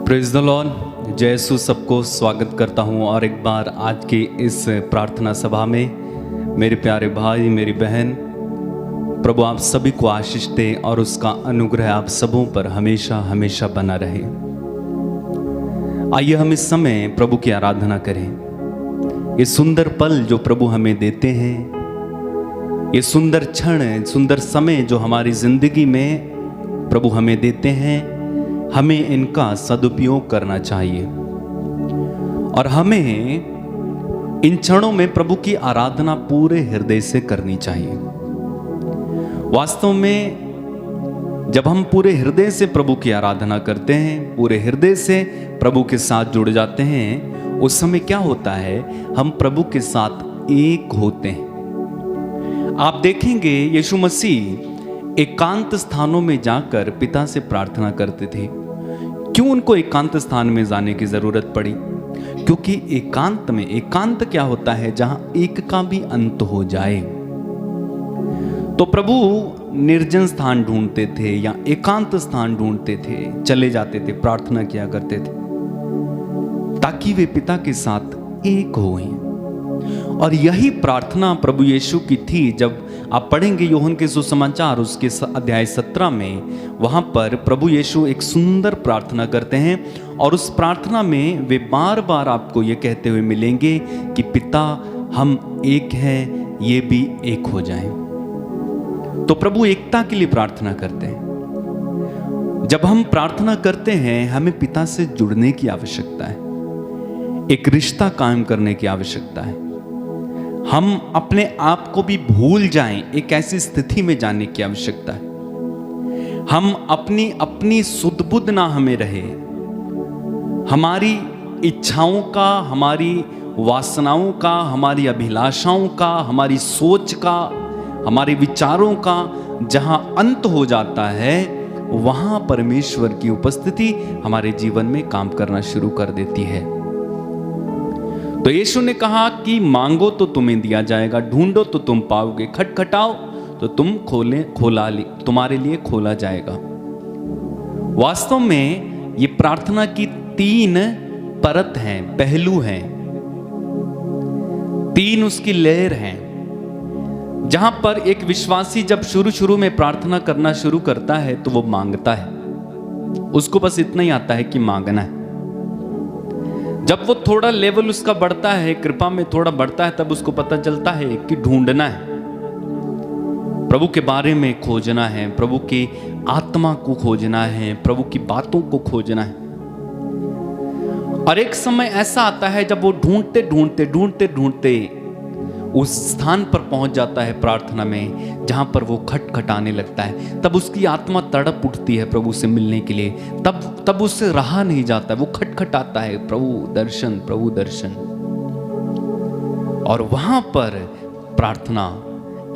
Praise the Lord. जय यीशु। सबको स्वागत करता हूं और एक बार आज की इस प्रार्थना सभा में मेरे प्यारे भाई मेरी बहन, प्रभु आप सभी को आशीष दे और उसका अनुग्रह आप सबों पर हमेशा हमेशा बना रहे। आइए हम इस समय प्रभु की आराधना करें। ये सुंदर पल जो प्रभु हमें देते हैं, ये सुंदर क्षण, सुंदर समय जो हमारी जिंदगी में प्रभु हमें देते हैं, हमें इनका सदुपयोग करना चाहिए और हमें इन क्षणों में प्रभु की आराधना पूरे हृदय से करनी चाहिए। वास्तव में जब हम पूरे हृदय से प्रभु की आराधना करते हैं, पूरे हृदय से प्रभु के साथ जुड़ जाते हैं, उस समय क्या होता है, हम प्रभु के साथ एक होते हैं। आप देखेंगे यीशु मसीह एकांत स्थानों में जाकर पिता से प्रार्थना करते थे। क्यों उनको एकांत स्थान में जाने की जरूरत पड़ी? क्योंकि एकांत में, एकांत क्या होता है, जहां एक का भी अंत हो जाए। तो प्रभु निर्जन स्थान ढूंढते थे या एकांत स्थान ढूंढते थे, चले जाते थे, प्रार्थना किया करते थे ताकि वे पिता के साथ एक हों। और यही प्रार्थना प्रभु यीशु की थी। जब आप पढ़ेंगे यूहन्ना के सुसमाचार उसके अध्याय 17 में, वहां पर प्रभु यीशु एक सुंदर प्रार्थना करते हैं और उस प्रार्थना में वे बार बार आपको ये कहते हुए मिलेंगे कि पिता हम एक हैं, ये भी एक हो जाएं। तो प्रभु एकता के लिए प्रार्थना करते हैं। जब हम प्रार्थना करते हैं, हमें पिता से जुड़ने की आवश्यकता है, एक रिश्ता कायम करने की आवश्यकता है। हम अपने आप को भी भूल जाएं, एक ऐसी स्थिति में जाने की आवश्यकता है। हम अपनी सुध बुध ना हमें रहे, हमारी इच्छाओं का, हमारी वासनाओं का, हमारी अभिलाषाओं का, हमारी सोच का, हमारे विचारों का जहां अंत हो जाता है, वहां परमेश्वर की उपस्थिति हमारे जीवन में काम करना शुरू कर देती है। तो यीशु ने कहा कि मांगो तो तुम्हें दिया जाएगा, ढूंढो तो तुम पाओगे, खटखटाओ तो तुम्हारे लिए खोला जाएगा। वास्तव में ये प्रार्थना की 3 परत हैं, पहलू हैं, 3 उसकी लेयर हैं। जहां पर एक विश्वासी जब शुरू में प्रार्थना करना शुरू करता है तो वो मांगता है, उसको बस इतना ही आता है कि मांगना है। जब वो थोड़ा लेवल उसका बढ़ता है, कृपा में थोड़ा बढ़ता है, तब उसको पता चलता है कि ढूंढना है, प्रभु के बारे में खोजना है, प्रभु की आत्मा को खोजना है, प्रभु की बातों को खोजना है। और एक समय ऐसा आता है जब वो ढूंढते उस स्थान पर पहुंच जाता है प्रार्थना में, जहां पर वो खटखटाने लगता है। तब उसकी आत्मा तड़प उठती है प्रभु से मिलने के लिए। तब उससे रहा नहीं जाता, वो खटखटाता है, प्रभु दर्शन, प्रभु दर्शन। और वहां पर प्रार्थना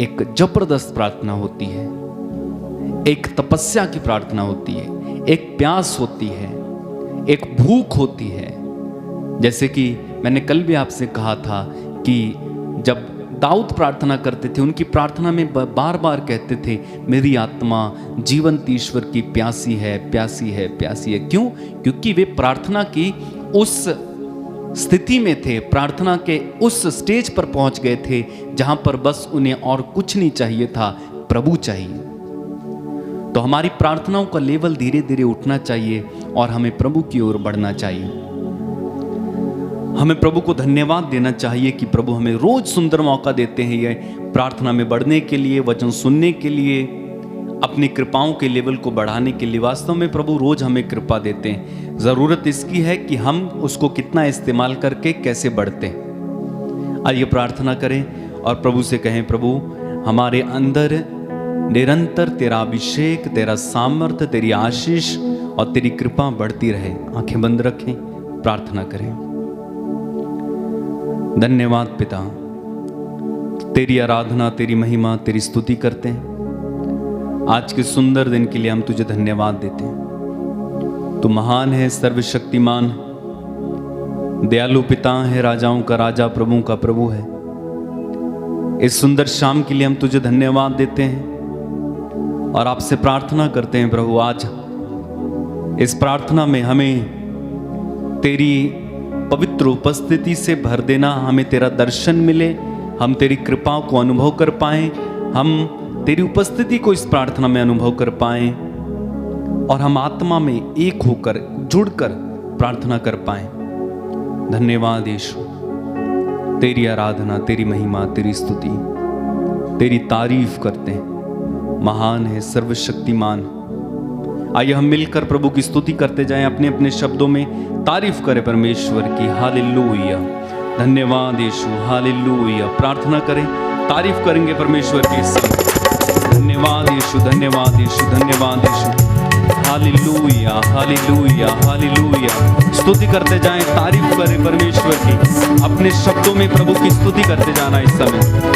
एक जबरदस्त प्रार्थना होती है, एक तपस्या की प्रार्थना होती है, एक प्यास होती है, एक भूख होती है। जैसे कि मैंने कल भी आपसे कहा था कि जब दाऊद प्रार्थना करते थे, उनकी प्रार्थना में बार बार कहते थे, मेरी आत्मा जीवंत ईश्वर की प्यासी है, प्यासी है, प्यासी है। क्यों? क्योंकि वे प्रार्थना की उस स्थिति में थे, प्रार्थना के उस स्टेज पर पहुंच गए थे जहां पर बस उन्हें और कुछ नहीं चाहिए था, प्रभु चाहिए। तो हमारी प्रार्थनाओं का लेवल धीरे धीरे उठना चाहिए और हमें प्रभु की ओर बढ़ना चाहिए। हमें प्रभु को धन्यवाद देना चाहिए कि प्रभु हमें रोज सुंदर मौका देते हैं ये प्रार्थना में बढ़ने के लिए, वचन सुनने के लिए, अपनी कृपाओं के लेवल को बढ़ाने के लिए। वास्तव में प्रभु रोज हमें कृपा देते हैं। जरूरत इसकी है कि हम उसको कितना इस्तेमाल करके कैसे बढ़ते हैं। आइए प्रार्थना करें और प्रभु से कहें, प्रभु हमारे अंदर निरंतर तेरा अभिषेक, तेरा सामर्थ्य, तेरी आशीष और तेरी कृपा बढ़ती रहे। आंखें बंद रखें, प्रार्थना करें। धन्यवाद पिता, तेरी आराधना, तेरी महिमा, तेरी स्तुति करते हैं। आज के सुंदर दिन के लिए हम तुझे धन्यवाद देते हैं। तू महान है, सर्वशक्तिमान, दयालु पिता है, राजाओं का राजा, प्रभुओं का प्रभु है। इस सुंदर शाम के लिए हम तुझे धन्यवाद देते हैं और आपसे प्रार्थना करते हैं प्रभु, आज इस प्रार्थना में हमें तेरी पवित्र उपस्थिति से भर देना, हमें तेरा दर्शन मिले, हम तेरी कृपा को अनुभव कर पाएं, हम तेरी उपस्थिति को इस प्रार्थना में अनुभव कर पाएं और हम आत्मा में एक होकर जुड़कर प्रार्थना कर पाएं। धन्यवाद यीशु, तेरी आराधना, तेरी महिमा, तेरी स्तुति, तेरी तारीफ करते हैं। महान है, सर्वशक्तिमान। आइए हम मिलकर प्रभु की स्तुति करते जाएं, अपने अपने शब्दों में तारीफ करें परमेश्वर की। हालेलुया, धन्यवाद यीशु, हालेलुया। प्रार्थना करें, तारीफ करेंगे परमेश्वर की सब। धन्यवाद यीशु, धन्यवाद यीशु, धन्यवाद यीशु। Hallelujah, hallelujah, hallelujah. स्तुति करते जाएं, तारीफ करें परमेश्वर की। अपने शब्दों में प्रभु की स्तुति करते जाना इस समय।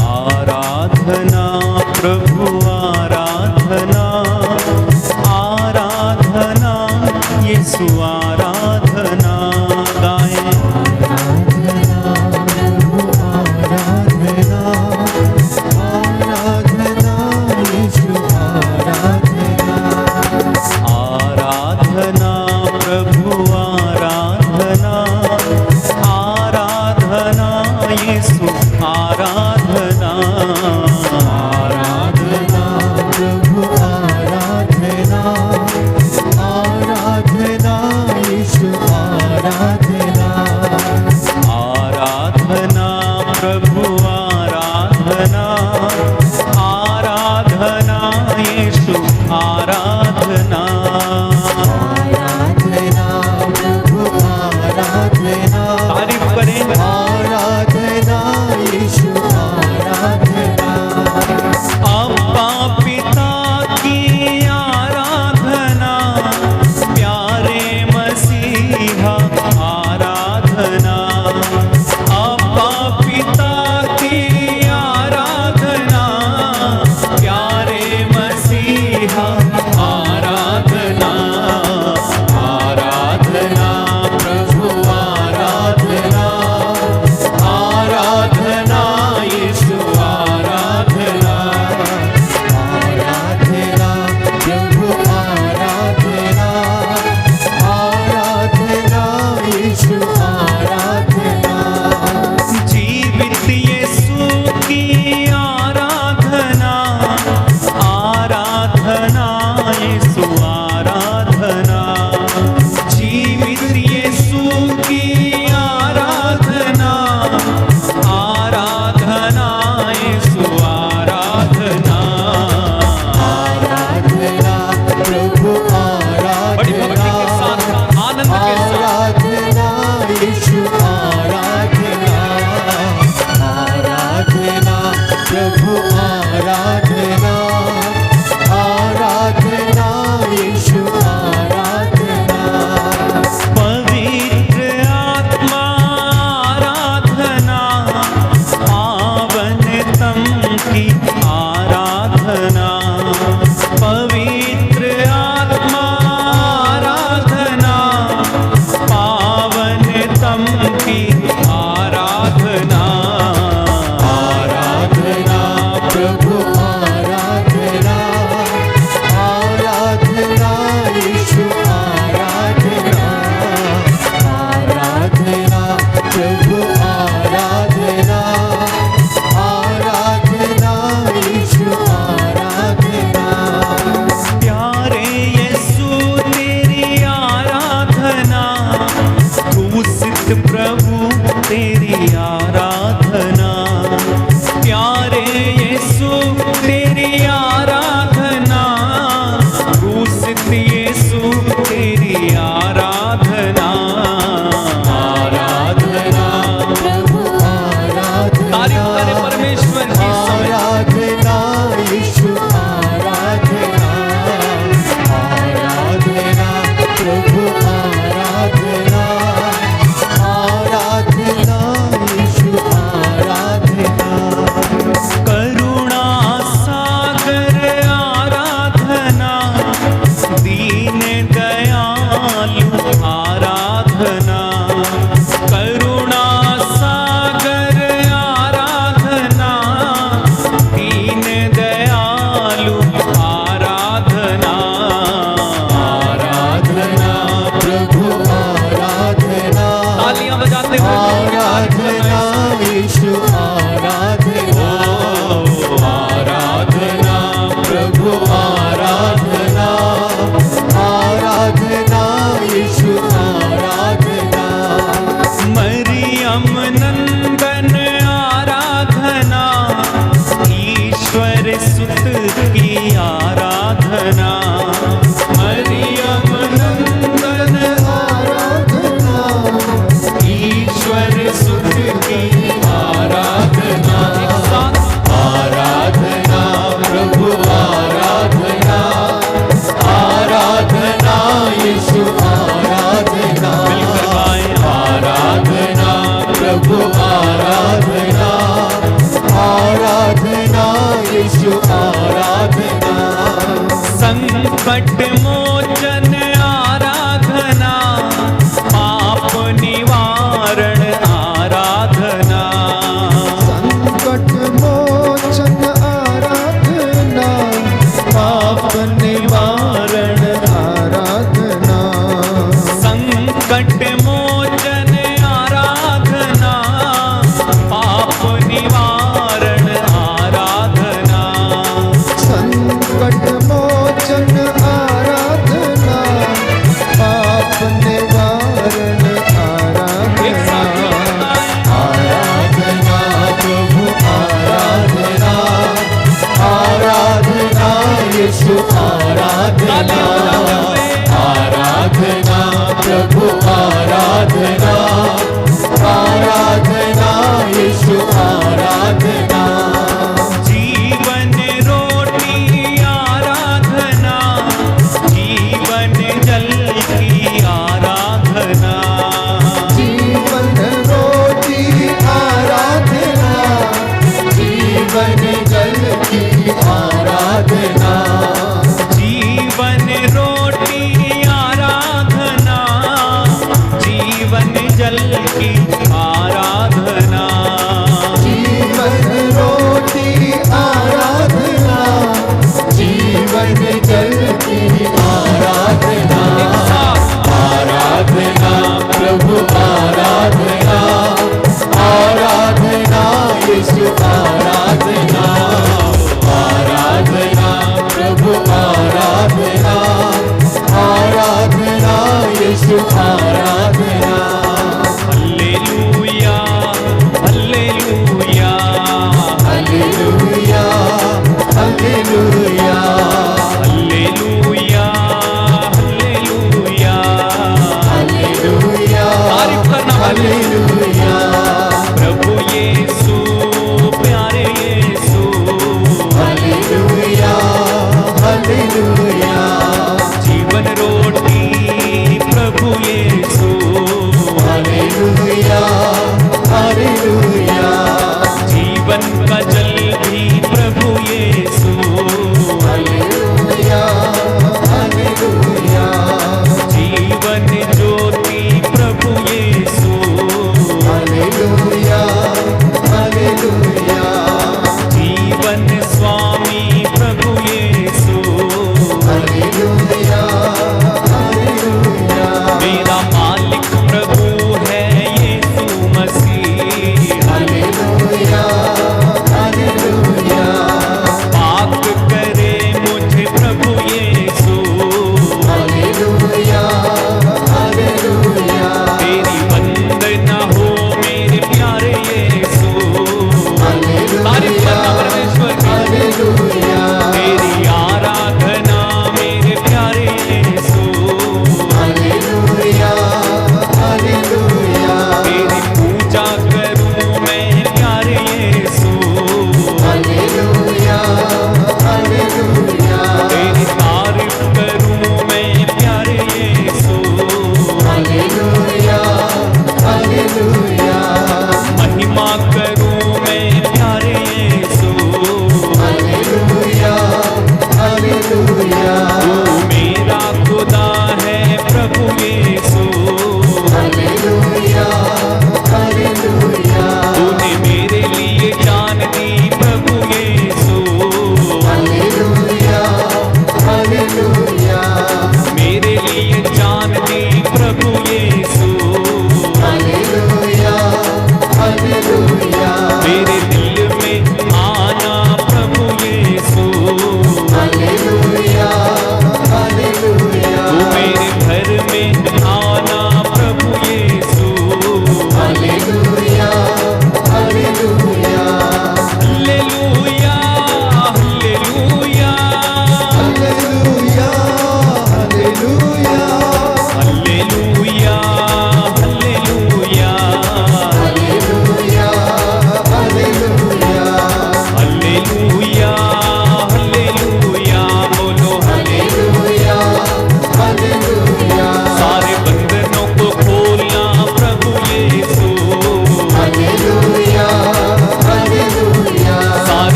आराधना प्रभु, आराधना, आराधना यीशु, आराधना गाएं। प्रभु आराधना, आराधना यीशु सुत की आराधना, मरियम नंदन आराधना, ईश्वर सुत की आराधना, आराधना प्रभु आराधना, आराधना यीशु आराधना, मिलकर गाएं आराधना प्रभु आराधना, आराधना यीशु आराधना, संकट मोचन आराधना, पाप निवारण आराधना, संकट मोचन आराधना, पाप निवारण आराधना, संकट मोचन आराधना, पाप निवारण आराधना, संकट मोचन आराधना, पाप निवारण आराधना, आराधना प्रभु आराधना, आराधना यीशु आराधना, आराधना प्रभु आराधना, आराधना यीशु आराधना, जीवन रोटी आराधना, जीवन जल की आराधना, जीवन रोटी आराधना, जीवन जल की आराधना, जीवन रोटी आराधना, जीवन जल की आराधना, जीवन रोटी आराधना, जीवन जल की आराधना, आराधना प्रभु आराधना, आराधना यीशु आराधना,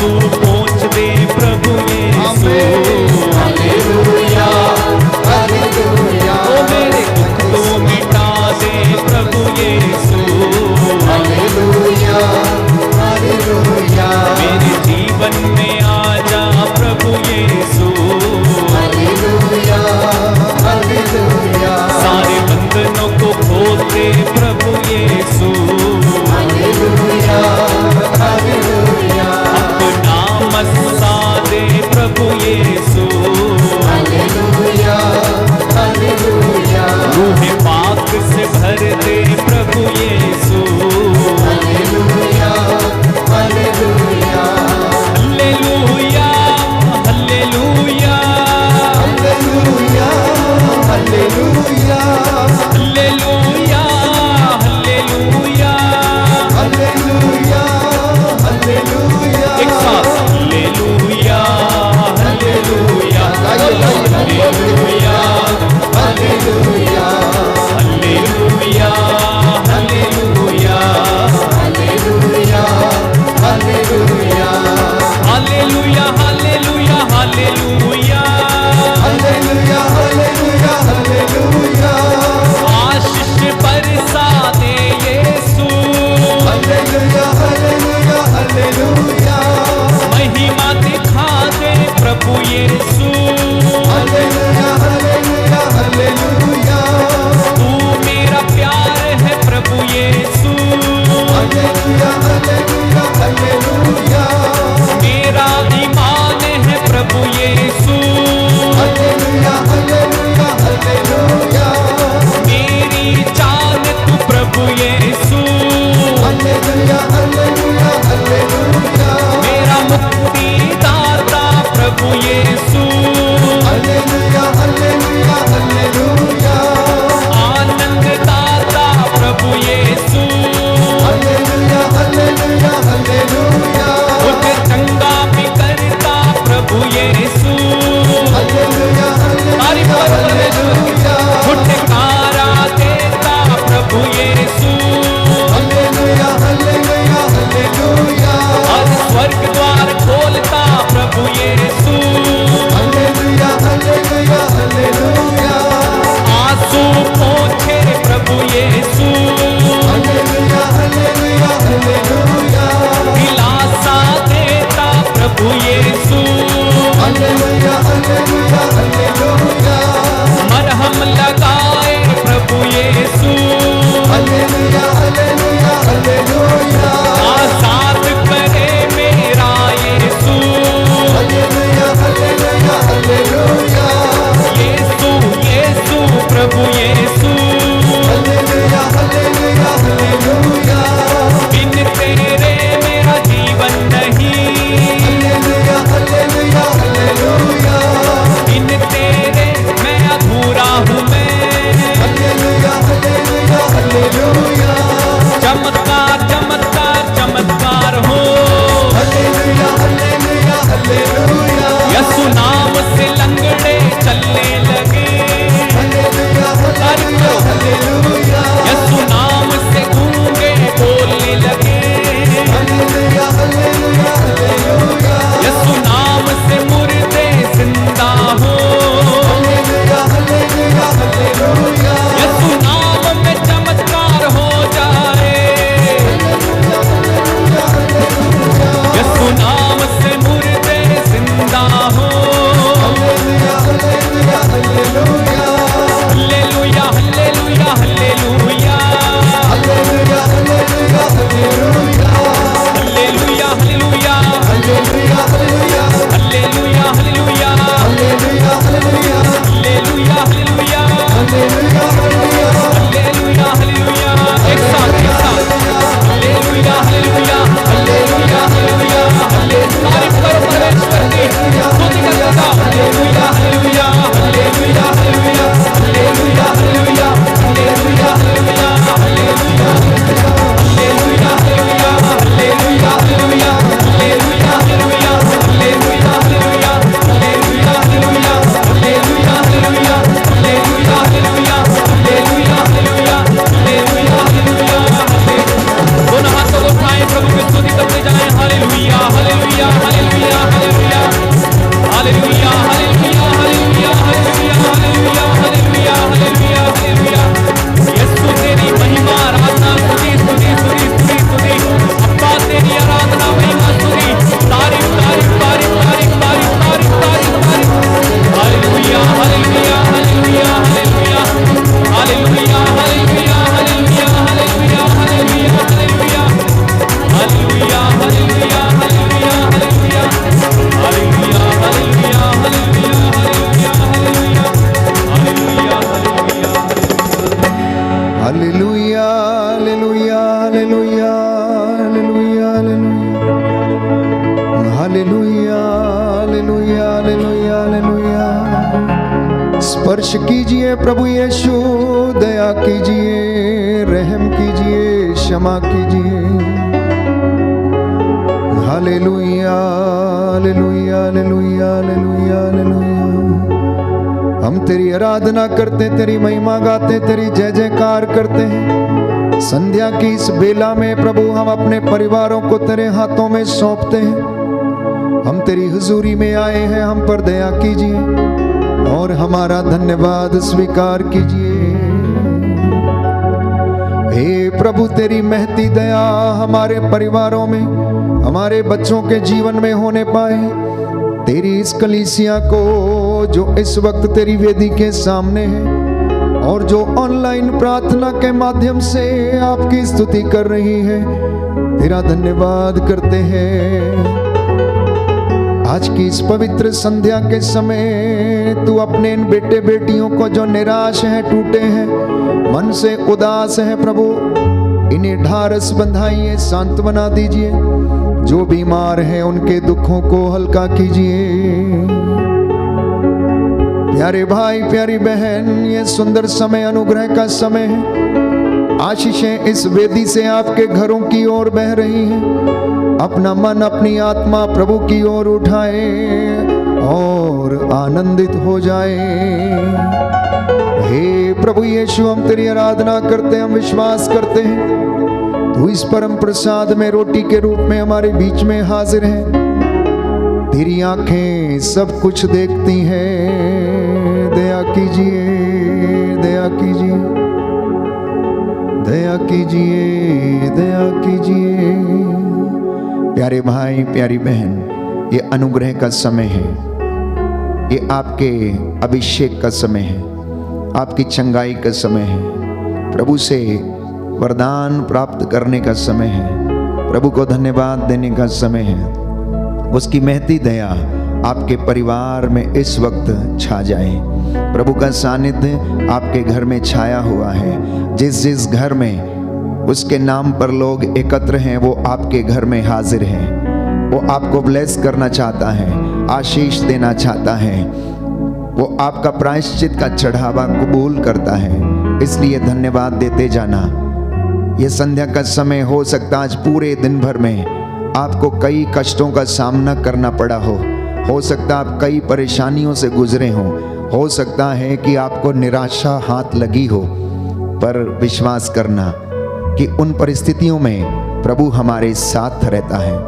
आंसू पोंछ दे प्रभु यीशु हालेलुया हालेलुया ओ मेरे दुख तो मिटा दे प्रभु यीशु हालेलुया हालेलुया मेरे जीवन में आ जा प्रभु यीशु हालेलुया हालेलुया सारे बंधनों को खोल दे प्रभु यीशु हालेलुया हालेलुया अपना मस्ता दे प्रभु यीशु हालेलुया हालेलुया रूह पाक से भर दे प्रभु Yeshu hallelujah hallelujah hallelujah hallelujah hallelujah hallelujah hallelujah. स्पर्श कीजिए प्रभु यीशु, दया कीजिए, रहम कीजिए, क्षमा कीजिए। Hallelujah hallelujah hallelujah hallelujah hallelujah. हम तेरी आराधना करते, तेरी महिमा गाते, तेरी जय जयकार करते हैं। संध्या की इस बेला में प्रभु हम अपने परिवारों को तेरे हाथों में सौंपते हैं। हम तेरी हुजूरी में आए हैं, हम पर दया कीजिए और हमारा धन्यवाद स्वीकार कीजिए। हे प्रभु, तेरी महती दया हमारे परिवारों में, हमारे बच्चों के जीवन में होने पाए। तेरी इस कलीसिया को जो इस वक्त तेरी वेदी के सामने है और जो ऑनलाइन प्रार्थना के माध्यम से आपकी स्तुति कर रही है, तेरा धन्यवाद करते हैं। आज की इस पवित्र संध्या के समय तू अपने इन बेटे बेटियों को जो निराश हैं, टूटे हैं, मन से उदास हैं प्रभु, इन्हें ढारस बंधाइए, सांत्वना दीजिए। जो बीमार हैं उनके दुखों को हल्का कीजिए। प्यारे भाई प्यारी बहन, ये सुंदर समय अनुग्रह का समय है। आशीषें इस वेदी से आपके घरों की ओर बह रही हैं। अपना मन अपनी आत्मा प्रभु की ओर उठाए और आनंदित हो जाए। हे प्रभु यीशु, हम तेरी आराधना करते हैं, हम विश्वास करते हैं तू इस परम प्रसाद में रोटी के रूप में हमारे बीच में हाजिर है। तेरी आंखें सब कुछ देखती हैं। दया कीजिए, दया कीजिए, दया कीजिए, दया कीजिए। प्यारे भाई प्यारी बहन, ये अनुग्रह का समय है, ये आपके अभिषेक का समय है, आपकी चंगाई का समय है, प्रभु से वरदान प्राप्त करने का समय है, प्रभु को धन्यवाद देने का समय है। उसकी महती दया आपके परिवार में इस वक्त छा जाए। प्रभु का सानिध्य आपके घर में छाया हुआ है। जिस जिस घर में उसके नाम पर लोग एकत्र हैं, वो आपके घर में हाजिर हैं। वो आपको ब्लेस करना चाहता है, आशीष देना चाहता है। वो आपका प्रायश्चित का चढ़ावा कबूल करता है, इसलिए धन्यवाद देते जाना। ये संध्या का समय हो सकता आज पूरे दिन भर में आपको कई कष्टों का सामना करना पड़ा हो सकता आप कई परेशानियों से गुजरे हो सकता है कि आपको निराशा हाथ लगी हो, पर विश्वास करना कि उन परिस्थितियों में प्रभु हमारे साथ रहता है।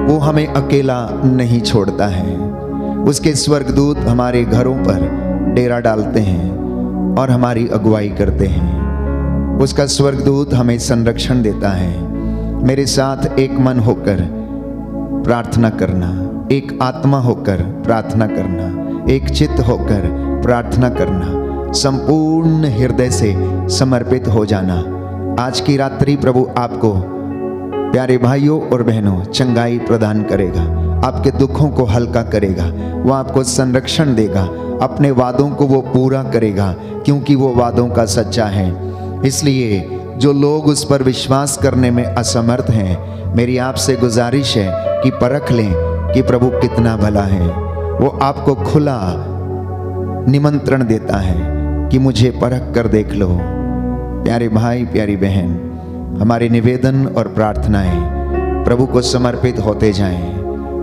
वो हमें अकेला नहीं छोड़ता है। उसके स्वर्गदूत हमारे घरों पर डेरा डालते हैं और हमारी अगुवाई करते हैं। उसका स्वर्गदूत हमें संरक्षण देता है। मेरे साथ एक मन होकर प्रार्थना करना, एक आत्मा होकर प्रार्थना करना, एक चित्त होकर प्रार्थना करना, संपूर्ण हृदय से समर्पित हो जाना। आज की रात्रि प्रभु आपको प्यारे भाइयों और बहनों चंगाई प्रदान करेगा, आपके दुखों को हल्का करेगा, वो आपको संरक्षण देगा, अपने वादों को वो पूरा करेगा, क्योंकि वो वादों का सच्चा है। इसलिए जो लोग उस पर विश्वास करने में असमर्थ हैं, मेरी आपसे गुजारिश है कि परख लें कि प्रभु कितना भला है। वो आपको खुला निमंत्रण देता है कि मुझे परख कर देख लो। प्यारे भाई प्यारी बहन, हमारे निवेदन और प्रार्थनाएं प्रभु को समर्पित होते जाएं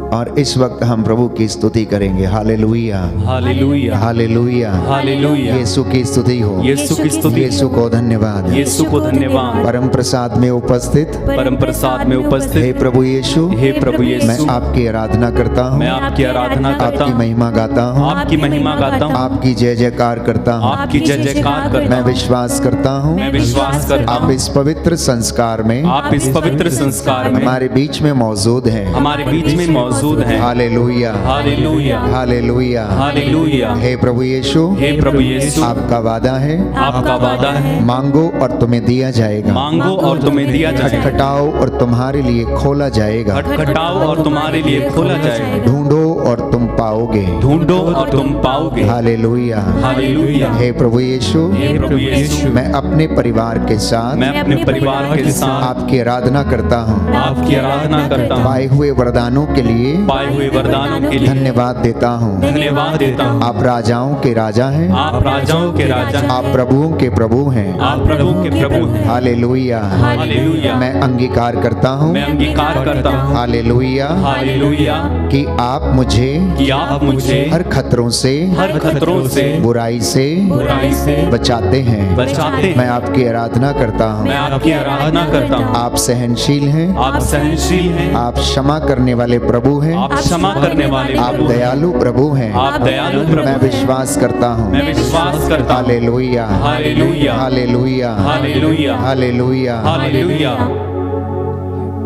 और इस वक्त हम प्रभु की स्तुति करेंगे। Hallelujah hallelujah hallelujah hallelujah. Yeshu की स्तुति हो, यीशु की स्तुति, यीशु को धन्यवाद, यीशु को धन्यवाद। परम प्रसाद में उपस्थित परम प्रसाद में हे उपस्थित प्रभु यीशु, हे प्रभु यीशु, मैं आपकी आराधना करता हूँ, मैं आपकी आराधना करता आपकी हूँ, महिमा गाता हूँ, आपकी महिमा गाता हूँ, आपकी जय जयकार करता हूँ। आपकी जय जयकार करता मैं हूँ। विश्वास करता हूँ मैं विश्वास करता आप हूँ इस पवित्र संस्कार में आप इस पवित्र संस्कार में हमारे बीच में मौजूद हैं। हमारे बीच में मौजूद मौजूद हैं। Hallelujah, hallelujah, hallelujah, hallelujah. हे प्रभु यीशु, हे प्रभु यीशु, आपका वादा है, आपका वादा है, मांगो और तुम्हें दिया जाएगा, मांगो और तुम्हें दिया जाएगा, खटखटाओ और तुम्हारे लिए खोला जाएगा, खटखटाओ और तुम्हारे लिए खोला जाएगा, ढूंढो और तुम पाओगे, ढूंढो और तुम पाओगे। Hallelujah, hallelujah. हे प्रभु यीशु, हे प्रभु यीशु, मैं अपने परिवार के साथ मैं अपने परिवार के साथ आपकी आराधना करता हूँ, आपकी आराधना करता हूँ, पाए हुए वरदानों के लिए पाए हुए वरदानों के लिए धन्यवाद देता हूँ। धन्यवाद देता हूँ। आप राजाओं के राजा हैं, आप राजाओं के राजा हैं, आप प्रभुओं के प्रभु हैं। आप प्रभु के प्रभु हैं। Hallelujah, hallelujah. मैं अंगीकार करता हूँ, मैं अंगीकार करता हूँ, हालेलुया, हालेलुया, कि आप मुझे कि आप मुझे हर खतरों से, हर खतरों से, बुराई से बुराई से बचाते हैं। बचाते हैं। मैं आपकी आराधना करता हूँ। मैं आपकी आराधना करता हूँ। आप सहनशील हैं, आप सहनशील हैं, आप क्षमा करने वाले प्रभु हैं, आप क्षमा करने वाले आप प्रभु हैं, दयालु प्रभु हैं। आप दयालु प्रभु मैं हैं। विश्वास करता हूँ। मैं विश्वास करता हूँ। Hallelujah, hallelujah, hallelujah, hallelujah, hallelujah. Hallelujah.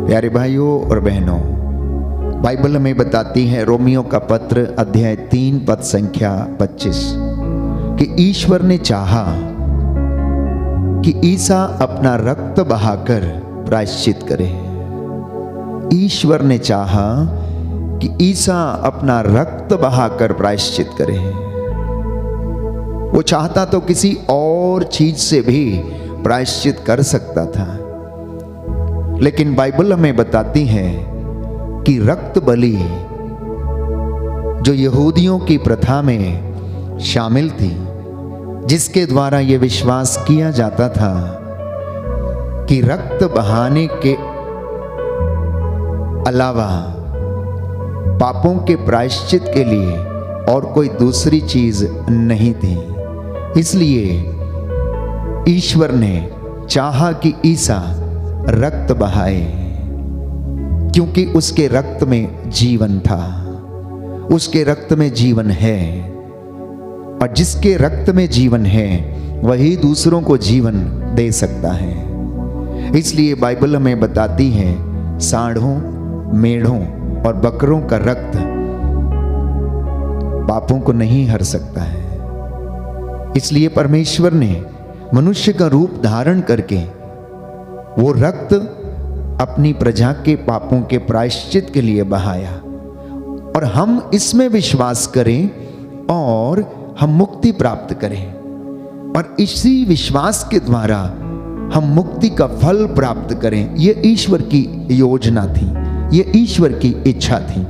प्यारे भाइयों और बहनों, बाइबल हमें बताती है, रोमियो का पत्र अध्याय 3 पद संख्या 25, कि ईश्वर ने चाहा कि ईसा अपना रक्त बहाकर प्रायश्चित करे। ईश्वर ने चाहा कि ईसा अपना रक्त बहाकर प्रायश्चित करे। वो चाहता तो किसी और चीज से भी प्रायश्चित कर सकता था, लेकिन बाइबल हमें बताती है कि रक्त बलि जो यहूदियों की प्रथा में शामिल थी, जिसके द्वारा यह विश्वास किया जाता था कि रक्त बहाने के अलावा पापों के प्रायश्चित के लिए और कोई दूसरी चीज नहीं थी, इसलिए ईश्वर ने चाहा कि ईसा रक्त बहाए, क्योंकि उसके रक्त में जीवन था, उसके रक्त में जीवन है, और जिसके रक्त में जीवन है वही दूसरों को जीवन दे सकता है। इसलिए बाइबल हमें बताती है, सांडों, मेढ़ों और बकरों का रक्त पापों को नहीं हर सकता है। इसलिए परमेश्वर ने मनुष्य का रूप धारण करके वो रक्त अपनी प्रजा के पापों के प्रायश्चित के लिए बहाया, और हम इसमें विश्वास करें और हम मुक्ति प्राप्त करें, और इसी विश्वास के द्वारा हम मुक्ति का फल प्राप्त करें। यह ईश्वर की योजना थी, यह ईश्वर की इच्छा थी,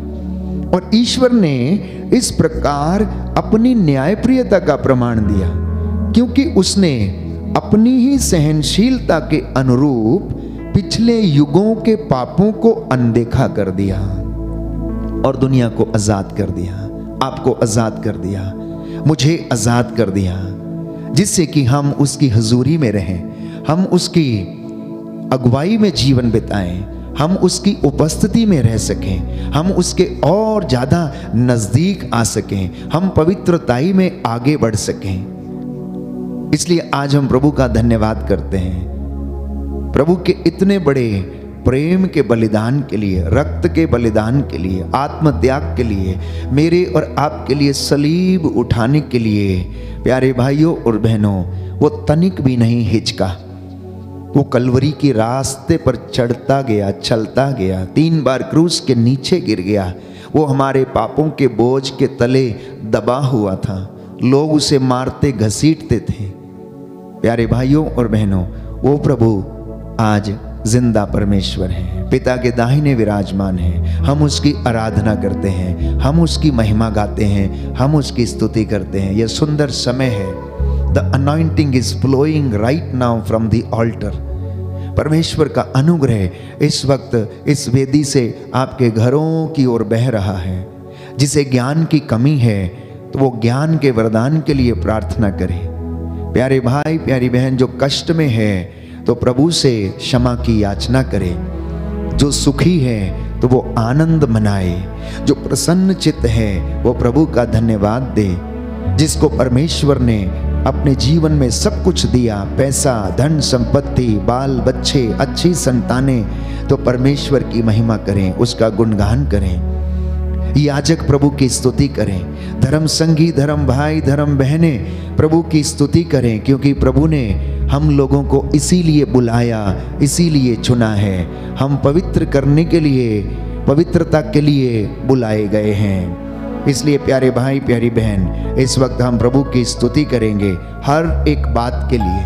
और ईश्वर ने इस प्रकार अपनी न्यायप्रियता का प्रमाण दिया, क्योंकि उसने अपनी ही सहनशीलता के अनुरूप पिछले युगों के पापों को अनदेखा कर दिया और दुनिया को आजाद कर दिया, आपको आजाद कर दिया, मुझे आजाद कर दिया, जिससे कि हम उसकी हुजूरी में रहें, हम उसकी अगुवाई में जीवन बिताएं, हम उसकी उपस्थिति में रह सकें, हम उसके और ज्यादा नजदीक आ सकें, हम पवित्रताई में आगे बढ़ सकें। इसलिए आज हम प्रभु का धन्यवाद करते हैं, प्रभु के इतने बड़े प्रेम के बलिदान के लिए, रक्त के बलिदान के लिए, आत्मत्याग के लिए, मेरे और आपके लिए सलीब उठाने के लिए। प्यारे भाइयों और बहनों, वो तनिक भी नहीं हिचका, वो कलवरी के रास्ते पर चढ़ता गया, चलता गया, 3 बार क्रूस के नीचे गिर गया। वो हमारे पापों के बोझ के तले दबा हुआ था, लोग उसे मारते घसीटते थे। प्यारे भाइयों और बहनों, वो प्रभु आज जिंदा परमेश्वर है, पिता के दाहिने विराजमान है। हम उसकी आराधना करते हैं, हम उसकी महिमा गाते हैं, हम उसकी स्तुति करते हैं। यह सुंदर समय है। The anointing is flowing right now from the altar. परमेश्वर का अनुग्रह इस वक्त इस वेदी से आपके घरों की ओर बह रहा है। जिसे ज्ञान की कमी है तो वो ज्ञान के वरदान के लिए प्रार्थना करे। प्यारे भाई प्यारी बहन, जो कष्ट में है तो प्रभु से क्षमा की याचना करे। जो सुखी है तो वो आनंद मनाए, जो प्रसन्न चित्त है वो प्रभु का धन्यवाद दे। जिसको परमेश्वर ने अपने जीवन में सब कुछ दिया, पैसा, धन संपत्ति, बाल बच्चे, अच्छी संतानें, तो परमेश्वर की महिमा करें, उसका गुणगान करें। याजक प्रभु की स्तुति करें, धर्म संगी, धर्म भाई, धर्म बहनें प्रभु की स्तुति करें, क्योंकि प्रभु ने हम लोगों को इसीलिए बुलाया, इसीलिए चुना है। हम पवित्र करने के लिए, पवित्रता के लिए बुलाए गए हैं। इसलिए प्यारे भाई, प्यारी बहन, इस वक्त हम प्रभु की स्तुति करेंगे हर एक बात के लिए,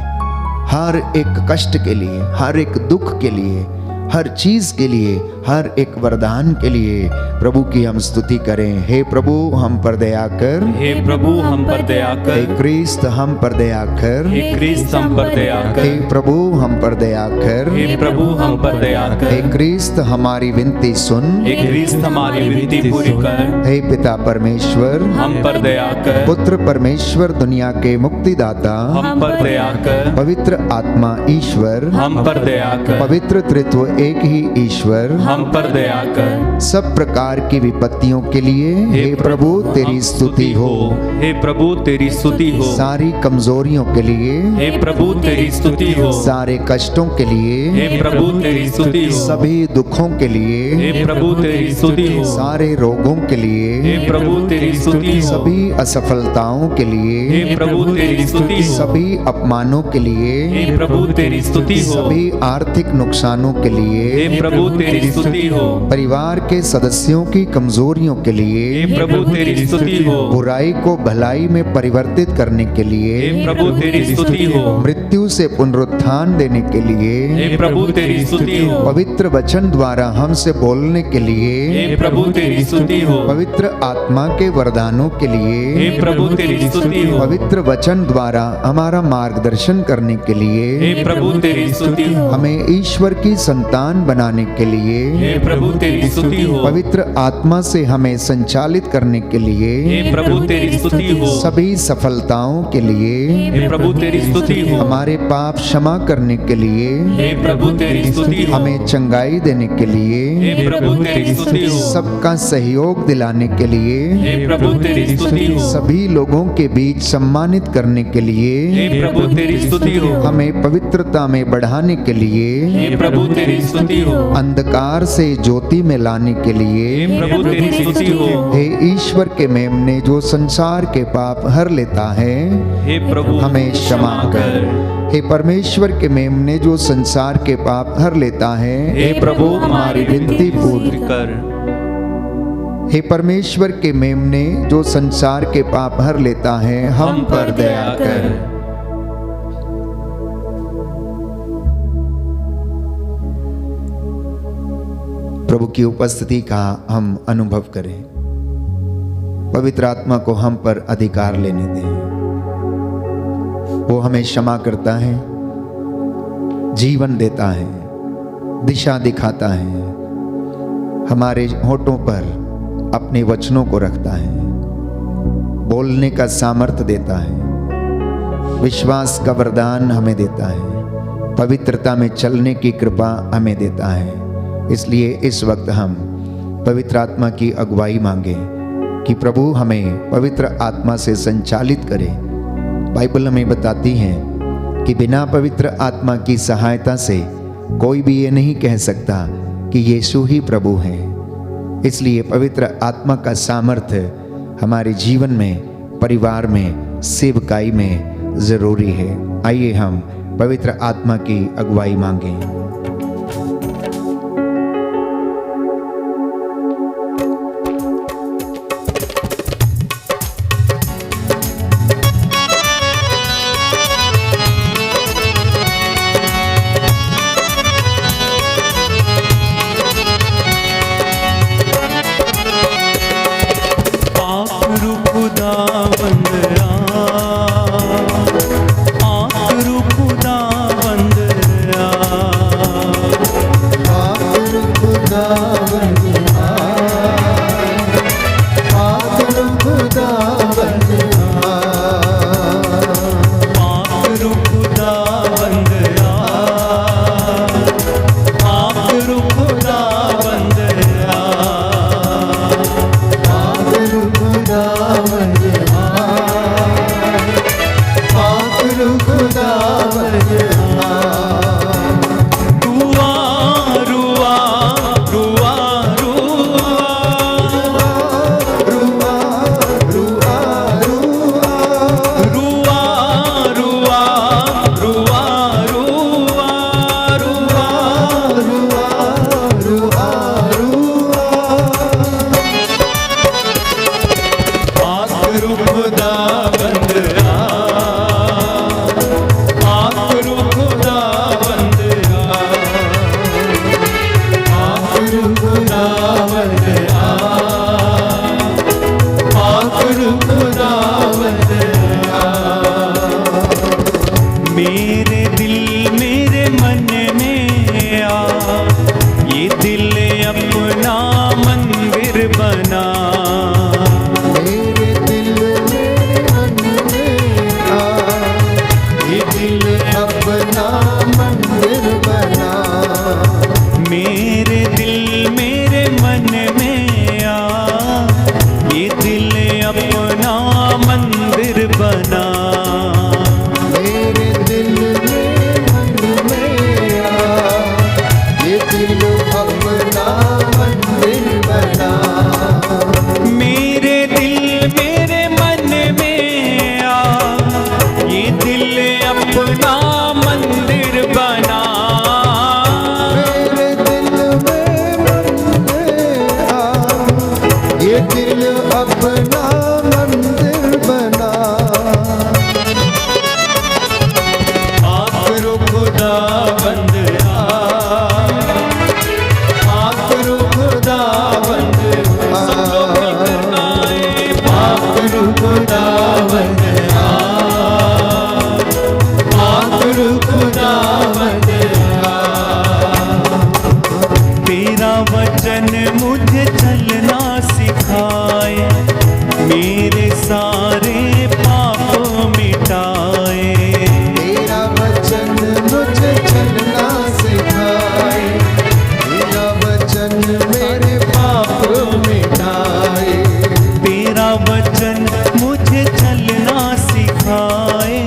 हर एक कष्ट के लिए, हर एक दुख के लिए, हर चीज के लिए, हर एक वरदान के लिए प्रभु की हम स्तुति करें। हे प्रभु हम पर दया कर, हे प्रभु हम पर दया हे कर, क्रिस्त हम पर दया कर, हे क्रिस्त हम पर दया हे कर, प्रभु हम पर दया कर, हे प्रभु हम पर दया हे कर, क्रिस्त हमारी विनती सुन, हे क्रिस्त हमारी विनती पूरी कर, हे पिता परमेश्वर, हम पर दया कर, पुत्र परमेश्वर, दुनिया के मुक्तिदाता, हम पर दया कर, पवित्र आत्मा ईश्वर, हम पर दया कर, पवित्र त्रित्व एक ही ईश्वर, हम पर दया कर, सब प्रकार की विपत्तियों के लिए हे प्रभु तेरी स्तुति हो, हे प्रभु तेरी स्तुति हो, सारी कमजोरियों के लिए हे प्रभु तेरी स्तुति हो, सारे कष्टों के लिए हे प्रभु तेरी स्तुति हो, सभी दुखों के लिए हे प्रभु तेरी स्तुति हो, सारे रोगों के लिए हे प्रभु तेरी स्तुति हो, सभी असफलताओं के लिए हे प्रभु तेरी स्तुति हो, सभी अपमानों के लिए हे प्रभु तेरी स्तुति हो, सभी आर्थिक नुकसानों के लिए हे प्रभु तेरी स्तुति हो, परिवार के सदस्यों की कमजोरियों के लिए हे प्रभु तेरी स्तुति हो, बुराई को भलाई में परिवर्तित करने के लिए हे प्रभु तेरी स्तुति हो, मृत्यु से पुनरुत्थान देने के लिए हे प्रभु तेरी स्तुति हो, पवित्र वचन द्वारा हमसे बोलने के लिए हे प्रभु तेरी स्तुति हो, पवित्र आत्मा के वरदानों के लिए हे प्रभु तेरी स्तुति हो, पवित्र वचन द्वारा हमारा मार्गदर्शन करने के लिए हे प्रभु तेरी स्तुति हो, हमें ईश्वर की संतान बनाने के लिए हे प्रभु तेरी स्तुति हो, पवित्र आत्मा से हमें संचालित करने के लिए हे प्रभु तेरी स्तुति हो, सभी सफलताओं के लिए हे प्रभु तेरी स्तुति हो, हमारे पाप क्षमा करने के लिए हे प्रभु तेरी स्तुति हो, हमें चंगाई देने के लिए हे प्रभु तेरी स्तुति हो, सबका सहयोग दिलाने के लिए हे प्रभु तेरी स्तुति हो, सभी लोगों के बीच सम्मानित करने के लिए हे प्रभु तेरी स्तुति हो, हमें पवित्रता में बढ़ाने के लिए हे प्रभु तेरी स्तुति हो, अंधकार से ज्योति में लाने के लिए हे प्रभु तेरी स्तुति हो, हे ईश्वर के मेमने जो संसार के पाप हर लेता है, हे प्रभु हमें क्षमा कर। हे परमेश्वर के मेमने जो संसार के पाप हर लेता है, हे प्रभु हमारी विनती पूरी कर, हे परमेश्वर के मेमने जो संसार के पाप हर लेता है, हम पर दया कर। प्रभु की उपस्थिति का हम अनुभव करें, पवित्र आत्मा को हम पर अधिकार लेने दें। वो हमें क्षमा करता है, जीवन देता है, दिशा दिखाता है, हमारे होठों पर अपने वचनों को रखता है, बोलने का सामर्थ्य देता है, विश्वास का वरदान हमें देता है, पवित्रता में चलने की कृपा हमें देता है। इसलिए इस वक्त हम पवित्र आत्मा की अगुवाई मांगे कि प्रभु हमें पवित्र आत्मा से संचालित करे। बाइबल हमें बताती है कि बिना पवित्र आत्मा की सहायता से कोई भी ये नहीं कह सकता कि यीशु ही प्रभु है। इसलिए पवित्र आत्मा का सामर्थ्य हमारे जीवन में, परिवार में, सेवकाई में जरूरी है। आइए हम पवित्र आत्मा की अगुवाई मांगें। खुदावन आ, पाक रूह खुदावन आ। मेरे दिल मेरे मन में आ, ये दिल अपना मंदिर बना। मेरे दिल मेरे मन में आ, ये दिल अपना मंदिर बना। मेरे दिल मेरे मन में आ, ये दिल अपना मंदिर बना। मेरे दिल मेरे मन में आ, ये दिल अपना मंदिर बना। मेरे दिल मेरे मन में आ, ये दिल अपना मंदिर बना। मेरे दिल में मन में आ, ये दिल अपना मंदिर बना। आखिर खुदावंद आ, आखिर खुदावंद आ। सब लोग मिलकर गाएं, आखिर खुदावंद आ, आखिर खुदावंद आ। तेरा वचन मुझे चलना सिखाए, मेरे सारे पाप मिटाए। तेरा वचन मुझे चलना सिखाए, तेरा वचन मेरे पाप मिटाए। तेरा वचन मुझे चलना सिखाए,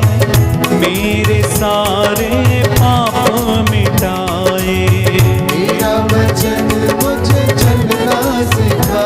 मेरे सारे पाप मिटाए। तेरा वचन मुझे चलना सिखाए,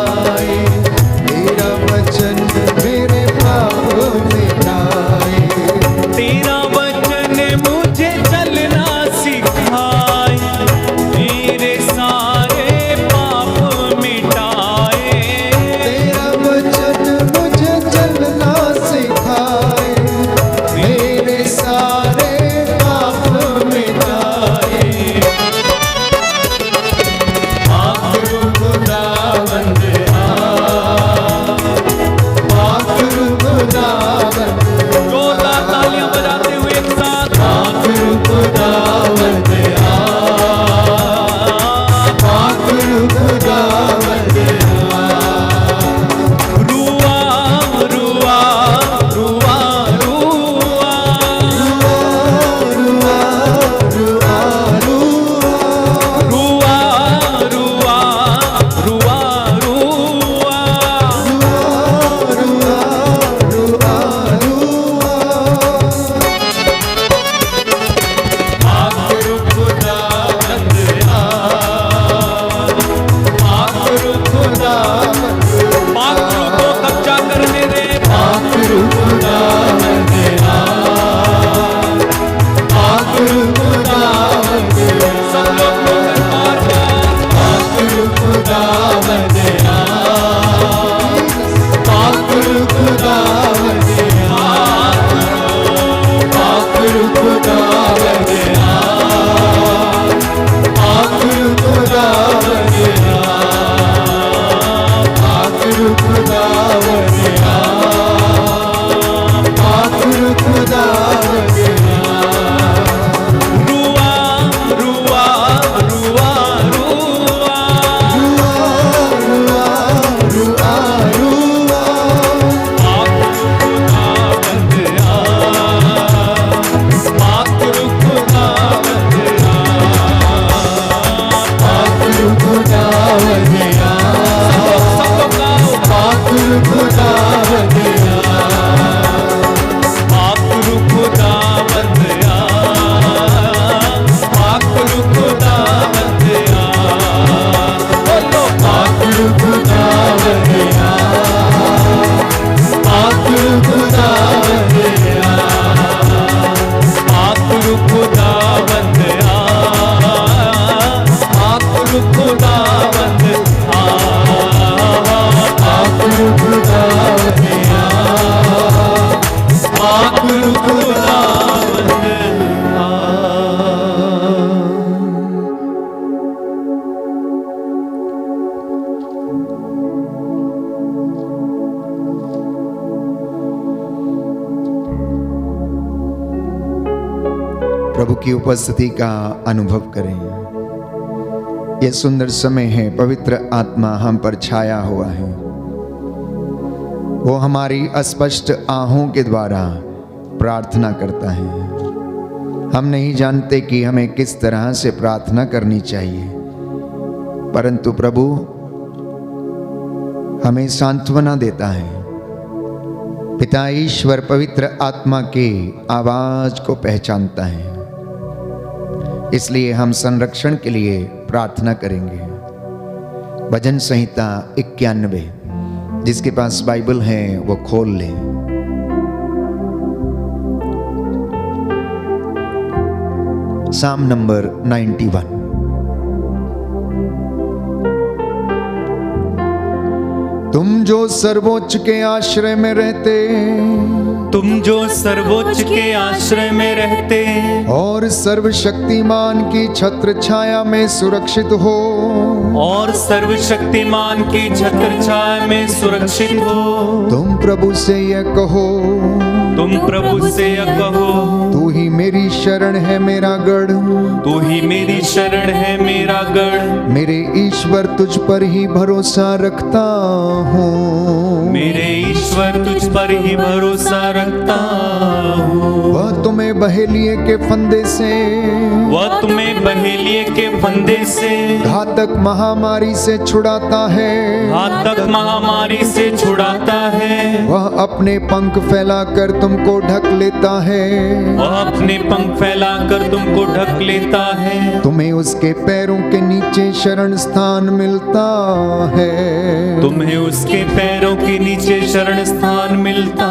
प्रभु की उपस्थिति का अनुभव करें। यह सुंदर समय है, पवित्र आत्मा हम पर छाया हुआ है। वो हमारी अस्पष्ट आहों के द्वारा प्रार्थना करता है। हम नहीं जानते कि हमें किस तरह से प्रार्थना करनी चाहिए, परंतु प्रभु हमें सांत्वना देता है। पिता ईश्वर पवित्र आत्मा के आवाज को पहचानता है, इसलिए हम संरक्षण के लिए प्रार्थना करेंगे। भजन संहिता 91, जिसके पास बाइबल है वो खोल ले। साम नंबर 91। तुम जो सर्वोच्च के आश्रय में रहते, तुम जो सर्वोच्च के आश्रय में रहते और सर्वशक्तिमान की छत्र छाया में सुरक्षित हो, और सर्वशक्तिमान की छत्र छाया में सुरक्षित हो, तुम प्रभु से यह कहो, तुम प्रभु से यह कहो, तू ही मेरी शरण है मेरा गढ़, तू ही मेरी शरण है मेरा गढ़, मेरे ईश्वर तुझ पर ही भरोसा रखता हूँ, मेरे ईश्वर तुझ पर ही भरोसा रखता हूँ। वह तुम्हें बहेलिए के फंदे से, वह तुम्हें बहेलिए के फंदे से, घातक महामारी से छुड़ाता है, घातक महामारी से छुड़ाता है, वह अपने पंख फैलाकर तुमको ढक लेता है, वह अपने पंख फैलाकर तुमको ढक लेता है, तुम्हें उसके पैरों के नीचे शरण स्थान मिलता है, तुम्हें उसके पैरों के नीचे शरण स्थान मिलता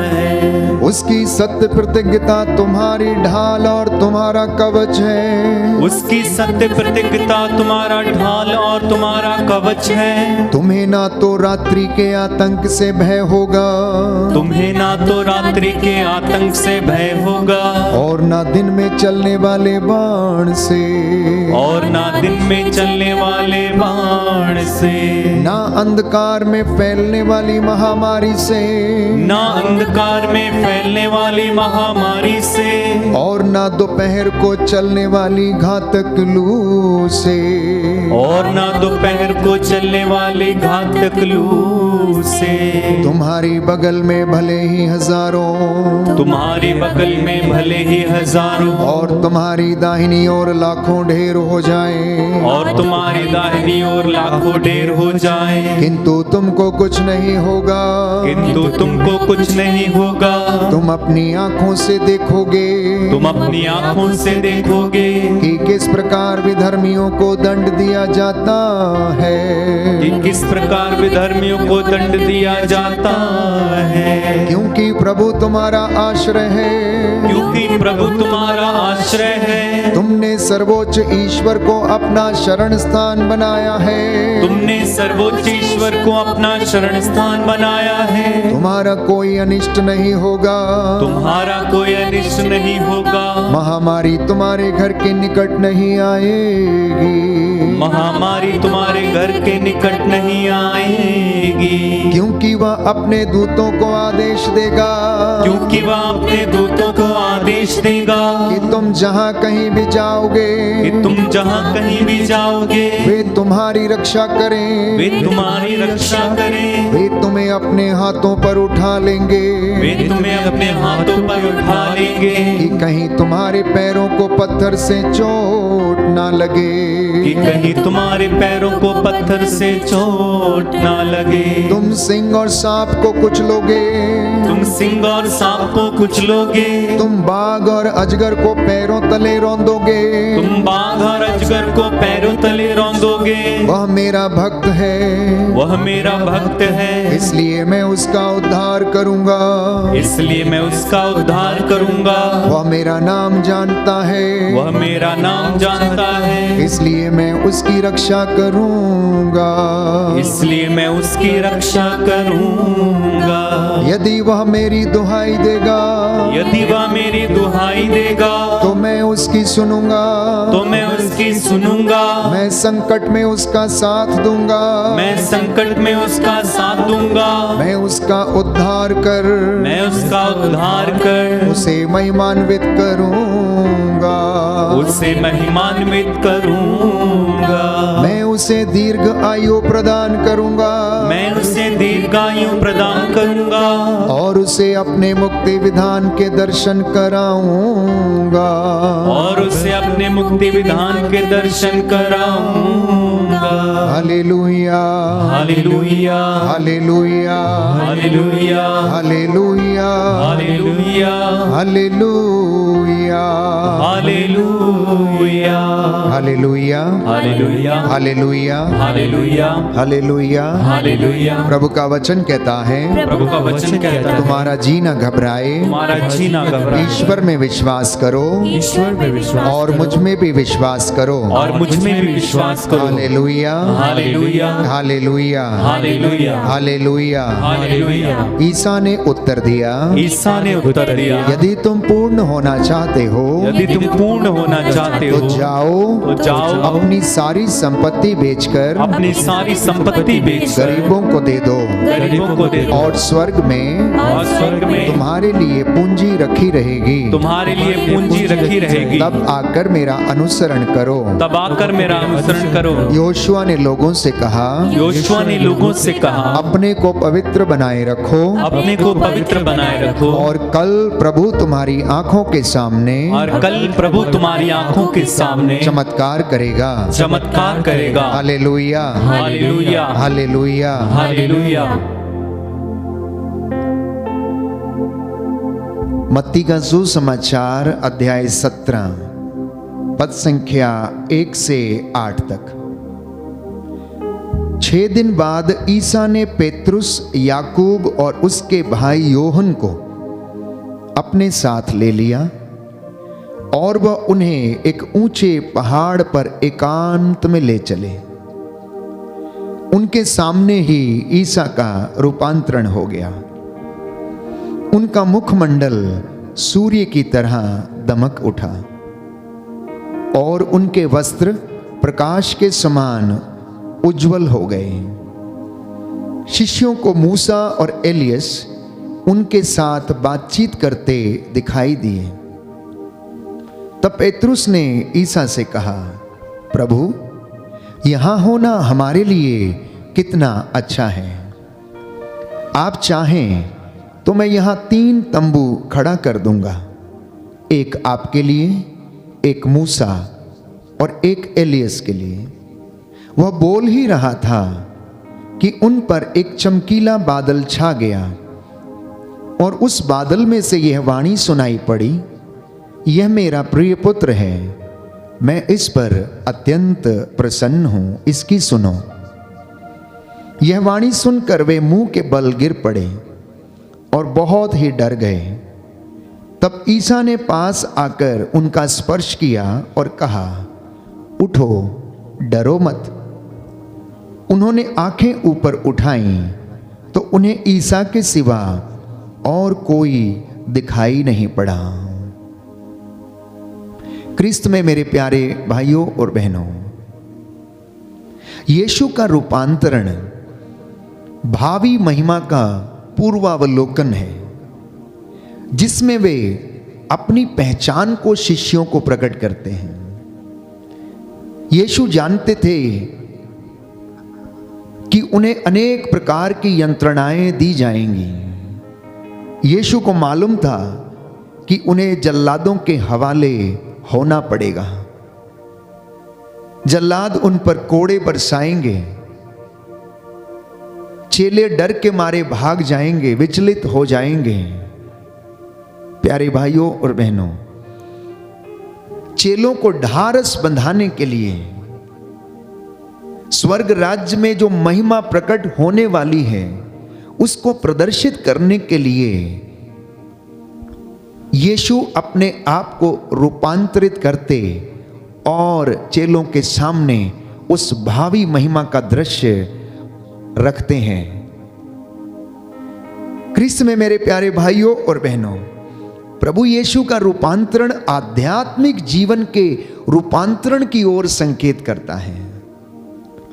है। उसकी सत्य प्रतिज्ञता तुम्हारी ढाल और तुम्हारा कवच है, उसकी सत्य प्रतिज्ञता तुम्हारा ढाल और तुम्हारा कवच है। तुम्हें ना तो रात्रि के आतंक से भय होगा, तुम्हें ना तो रात्रि के आतंक से भय होगा, और ना दिन में चलने वाले बाण से, और ना दिन में चलने वाले बाण से, ना अंधकार में फैलने वाली महामारी से, ना अंधकार में फैलने वाली महामारी से, और ना दोपहर को चलने वाली घातक लू से, और ना दोपहर को चलने वाली घातक लू से। तुम्हारी बगल में भले ही हजारों, तुम्हारी बगल में भले ही हजारों, और तुम्हारी दाहिनी ओर लाखों ढेर हो जाएं, और तुम्हारी दाहिनी ओर लाखों ढेर हो जाएं, किंतु तुमको कुछ नहीं होगा, किंतु तुमको कुछ नहीं होगा। तुम अपनी आंखों से देखोगे, तुम अपनी आंखों से देखोगे कि किस प्रकार विधर्मियों को दंड दिया जाता है, कि किस प्रकार विधर्मियों को दंड दिया जाता है। क्योंकि प्रभु तुम्हारा आश्रय है, क्योंकि प्रभु तुम्हारा आश्रय है। तुमने सर्वोच्च ईश्वर को अपना शरण स्थान बनाया है, तुमने सर्वोच्च ईश्वर को अपना शरण स्थान बनाया है। तुम्हारा कोई अनिष्ट नहीं होगा, तुम्हारा कोई अनिष्ट नहीं होगा। महामारी तुम्हारे घर के निकट नहीं आएगी, महामारी तुम्हारे घर के निकट नहीं आएगी। क्योंकि वह अपने दूतों को आदेश देगा, क्योंकि वह अपने दूतों को आदेश देगा कि तुम जहाँ कहीं भी जाओगे, कि तुम जहाँ कहीं भी जाओगे, वे तुम्हारी रक्षा करें, वे तुम्हारी रक्षा करें, वे तुम्हें अपने हाथों पर उठा लेंगे, वे तुम्हें अपने हाथों पर उठा लेंगे, कि कहीं तुम्हारे पैरों को पत्थर से चोट ना लगे, कि कहीं तुम्हारे पैरों को पत्थर से चोट ना लगे। तुम सिंह और सांप को कुचलोगे, तुम सिंह और सांप को कुचलोगे, तुम बाघ और अजगर को पैरों तले रौंदोगे, तुम बाघ और अजगर को पैरों तले रौंदोगे। वह मेरा भक्त है, वह मेरा भक्त है, इसलिए मैं उसका उद्धार करूंगा, इसलिए मैं उसका उद्धार करूंगा। वह मेरा नाम जानता है, वह मेरा नाम जानता है, इसलिए मैं उसकी रक्षा करूंगा, इसलिए मैं उसकी रक्षा करूंगा। यदि वह मेरी दुहाई देगा, यदि वह मेरी दुहाई देगा, तो मैं उसकी सुनूंगा, तो मैं उसकी सुनूंगा। मैं संकट में उसका साथ दूंगा, मैं संकट में उसका साथ दूंगा। मैं उसका उद्धार कर, मैं उसका उद्धार कर, उसे महिमान्वित करूंगा। करूंगा। उसे महिमान्वित करूंगा। मैं उसे दीर्घ आयु प्रदान करूंगा। मैं उसे दीर्घायु प्रदान करूंगा। और उसे अपने मुक्ति विधान के दर्शन कराऊंगा। और उसे अपने मुक्ति विधान के दर्शन कराऊंगा। Hallelujah, hallelujah, hallelujah, hallelujah, hallelujah, hallelujah, hallelujah, hallelujah, hallelujah, hallelujah, hallelujah, hallelujah, hallelujah. Hallelujah. प्रभु का वचन कहता है, प्रभु का वचन कहता है, तुम्हारा जी न घबराए, तुम्हारा जी ना घबराए। ईश्वर में विश्वास करो ईश्वर में विश्वास और मुझ में भी विश्वास करो। और मुझ में भी विश्वास करो। Hallelujah, hallelujah, hallelujah, hallelujah, hallelujah. Hallelujah. Isa ने उत्तर दिया, ईसा ने उत्तर दिया, यदि तुम पूर्ण होना चाहते हो यदि तुम पूर्ण होना चाहते तो हो जाओ, जाओ, अपनी सारी संपत्ति बेचकर अपनी सारी संपत्ति बेचकर गरीबों को दे दो गरीबों को दे दो। और स्वर्ग में और स्वर्ग में तुम्हारे लिए पूंजी रखी रहेगी। तुम्हारे लिए पूंजी रखी रहेगी। तब आकर मेरा अनुसरण करो। तब आकर मेरा अनुसरण करो। योशुआ ने लोगों से कहा, योशुआ ने लोगों से कहा, अपने को पवित्र बनाए रखो अपने को पवित्र बनाए रखो। और कल प्रभु तुम्हारी आंखों के सामने और कल प्रभु तुम्हारी आंखों के सामने चमत्कार करेगा। चमत्कार करेगा। Hallelujah, hallelujah, hallelujah. हालेलुया। मत्ती का सुसमाचार अध्याय 17 पद संख्या 1 से 8 तक। 6 दिन बाद ईसा ने पेत्रुस, याकूब और उसके भाई योहन को अपने साथ ले लिया और वह उन्हें एक ऊंचे पहाड़ पर एकांत में ले चले। उनके सामने ही ईसा का रूपांतरण हो गया। उनका मुखमंडल सूर्य की तरह दमक उठा और उनके वस्त्र प्रकाश के समान उज्जवल हो गए। शिष्यों को मूसा और एलियस उनके साथ बातचीत करते दिखाई दिए। तब पेत्रुस ने ईसा से कहा, प्रभु, यहां होना हमारे लिए कितना अच्छा है। आप चाहें तो मैं यहां 3 तंबू खड़ा कर दूंगा, एक आपके लिए, एक मूसा और एक एलियस के लिए। वह बोल ही रहा था कि उन पर एक चमकीला बादल छा गया और उस बादल में से यह वाणी सुनाई पड़ी, यह मेरा प्रिय पुत्र है, मैं इस पर अत्यंत प्रसन्न हूं, इसकी सुनो। यह वाणी सुनकर वे मुंह के बल गिर पड़े और बहुत ही डर गए। तब ईसा ने पास आकर उनका स्पर्श किया और कहा, उठो, डरो मत। उन्होंने आंखें ऊपर उठाईं तो उन्हें ईसा के सिवा और कोई दिखाई नहीं पड़ा। क्रिस्त में मेरे प्यारे भाइयों और बहनों, यीशु का रूपांतरण भावी महिमा का पूर्वावलोकन है, जिसमें वे अपनी पहचान को शिष्यों को प्रकट करते हैं। यीशु जानते थे कि उन्हें अनेक प्रकार की यंत्रणाएं दी जाएंगी। यीशु को मालूम था कि उन्हें जल्लादों के हवाले होना पड़ेगा। जल्लाद उन पर कोड़े बरसाएंगे, चेले डर के मारे भाग जाएंगे, विचलित हो जाएंगे। प्यारे भाइयों और बहनों, चेलों को ढारस बंधाने के लिए स्वर्ग राज्य में जो महिमा प्रकट होने वाली है उसको प्रदर्शित करने के लिए यीशु अपने आप को रूपांतरित करते और चेलों के सामने उस भावी महिमा का दृश्य रखते हैं। क्रिस्त में मेरे प्यारे भाइयों और बहनों, प्रभु यीशु का रूपांतरण आध्यात्मिक जीवन के रूपांतरण की ओर संकेत करता है।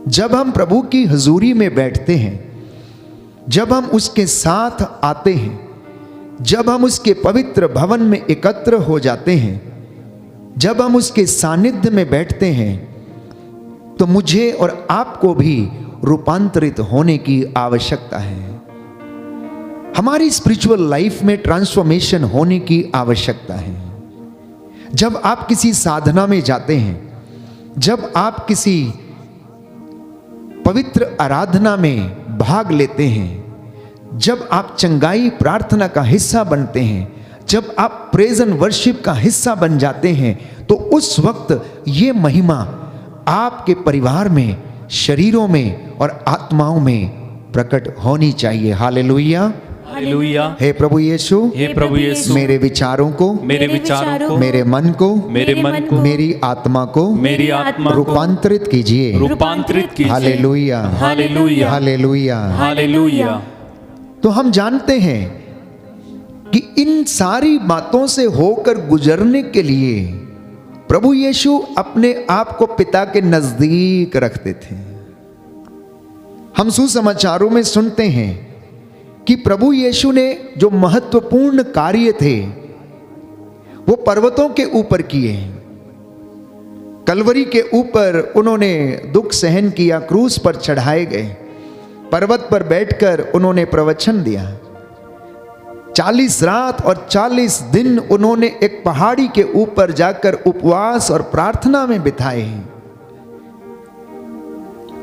जब हम प्रभु की हुजूरी में बैठते हैं, जब हम उसके साथ आते हैं, जब हम उसके पवित्र भवन में एकत्र हो जाते हैं, जब हम उसके सानिध्य में बैठते हैं तो मुझे और आपको भी रूपांतरित होने की आवश्यकता है। हमारी स्पिरिचुअल लाइफ में ट्रांसफॉर्मेशन होने की आवश्यकता है। जब आप किसी साधना में जाते हैं, जब आप किसी पवित्र आराधना में भाग लेते हैं, जब आप चंगाई प्रार्थना का हिस्सा बनते हैं, जब आप प्रेज एंड वर्शिप का हिस्सा बन जाते हैं, तो उस वक्त ये महिमा आपके परिवार में, शरीरों में और आत्माओं में प्रकट होनी चाहिए। Hallelujah, hallelujah. हे प्रभु यीशु, हे प्रभु यीशु, मेरे विचारों को, मेरे विचारों को, मेरे मन को, मेरे मन को, मेरी आत्मा को, मेरी आत्मा को रूपांतरित कीजिए। रूपांतरित कीजिए। Hallelujah, hallelujah, hallelujah, hallelujah. तो हम जानते हैं कि इन सारी बातों से होकर गुजरने के लिए प्रभु यीशु अपने आप को पिता के नजदीक रखते थे। हम सुसमाचारों में सुनते हैं कि प्रभु यीशु ने जो महत्वपूर्ण कार्य थे वो पर्वतों के ऊपर किए। कलवरी के ऊपर उन्होंने दुख सहन किया, क्रूस पर चढ़ाए गए, पर्वत पर बैठकर उन्होंने प्रवचन दिया। 40 रात और 40 दिन उन्होंने एक पहाड़ी के ऊपर जाकर उपवास और प्रार्थना में बिताए।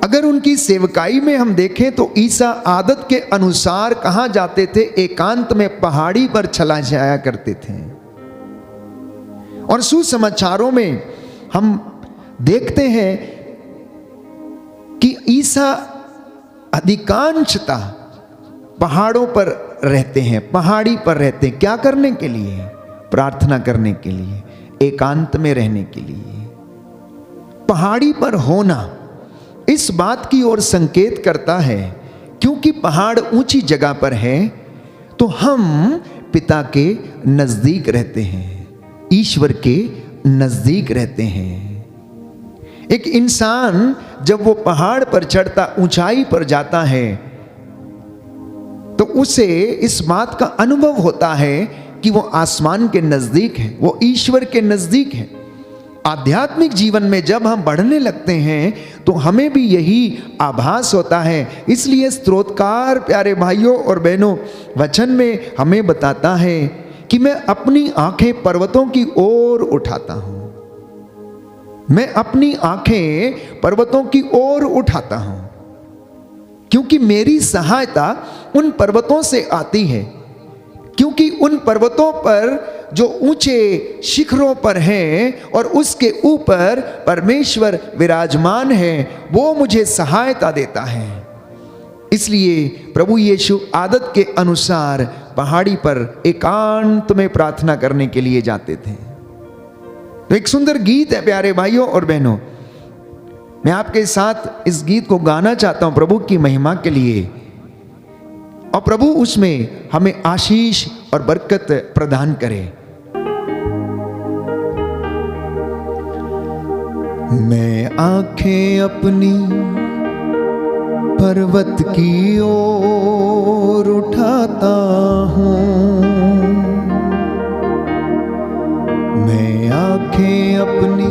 अगर उनकी सेवकाई में हम देखें तो ईसा आदत के अनुसार कहां जाते थे? एकांत में पहाड़ी पर चला जाया करते थे। और सुसमाचारों में हम देखते हैं कि ईसा अधिकांशतः पहाड़ों पर रहते हैं, पहाड़ी पर रहते हैं। क्या करने के लिए? प्रार्थना करने के लिए, एकांत में रहने के लिए। पहाड़ी पर होना इस बात की ओर संकेत करता है, क्योंकि पहाड़ ऊंची जगह पर है तो हम पिता के नजदीक रहते हैं, ईश्वर के नजदीक रहते हैं। एक इंसान जब वो पहाड़ पर चढ़ता, ऊंचाई पर जाता है, तो उसे इस बात का अनुभव होता है कि वो आसमान के नजदीक है, वो ईश्वर के नजदीक है। आध्यात्मिक जीवन में जब हम बढ़ने लगते हैं तो हमें भी यही आभास होता है। इसलिए स्तोत्रकार प्यारे भाइयों और बहनों, वचन में हमें बताता है कि मैं अपनी आंखें पर्वतों की ओर उठाता हूं, मैं अपनी आंखें पर्वतों की ओर उठाता हूं, क्योंकि मेरी सहायता उन पर्वतों से आती है। क्योंकि उन पर्वतों पर जो ऊंचे शिखरों पर हैं और उसके ऊपर परमेश्वर विराजमान है, वो मुझे सहायता देता है। इसलिए प्रभु यीशु आदत के अनुसार पहाड़ी पर एकांत में प्रार्थना करने के लिए जाते थे। तो एक सुंदर गीत है प्यारे भाइयों और बहनों, मैं आपके साथ इस गीत को गाना चाहता हूं प्रभु की महिमा के लिए, और प्रभु उसमें हमें आशीष और बरकत प्रदान करे। मैं आंखें अपनी पर्वत की ओर उठाता हूँ, मैं आंखें अपनी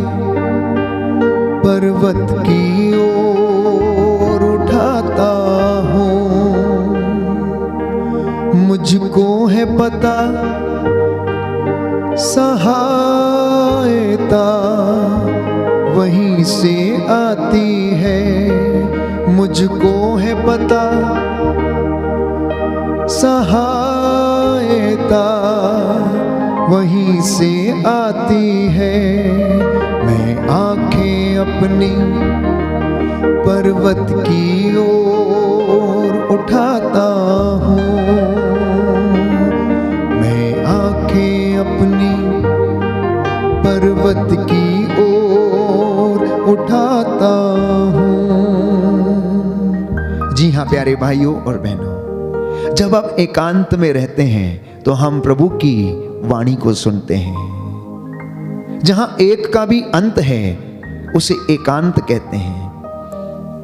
पर्वत की ओर उठाता हूँ। मुझको है पता सहायता वहीं से आती है, मुझको है पता सहायता वहीं से आती है। मैं आंखें अपनी पर्वत की ओर उठाता हूँ, मैं आंखें अपनी पर्वत की ओर उठाता हूँ। जी हाँ प्यारे भाइयों और बहनों, जब आप एकांत में रहते हैं तो हम प्रभु की वाणी को सुनते हैं। जहां एक का भी अंत है उसे एकांत कहते हैं,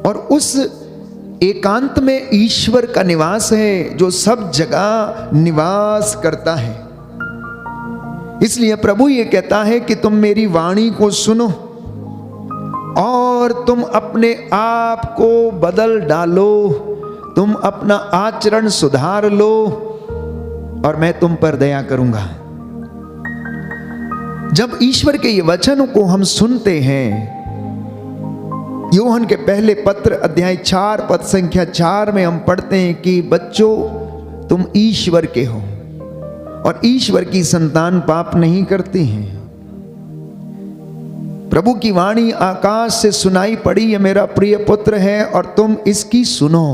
और उस एकांत में ईश्वर का निवास है जो सब जगह निवास करता है। इसलिए प्रभु ये कहता है कि तुम मेरी वाणी को सुनो और तुम अपने आप को बदल डालो, तुम अपना आचरण सुधार लो और मैं तुम पर दया करूंगा। जब ईश्वर के ये वचनों को हम सुनते हैं, यूहन्ना के पहले पत्र अध्याय 4 पद संख्या 4 में हम पढ़ते हैं कि बच्चों तुम ईश्वर के हो और ईश्वर की संतान पाप नहीं करती हैं। प्रभु की वाणी आकाश से सुनाई पड़ी, ये मेरा प्रिय पुत्र है और तुम इसकी सुनो।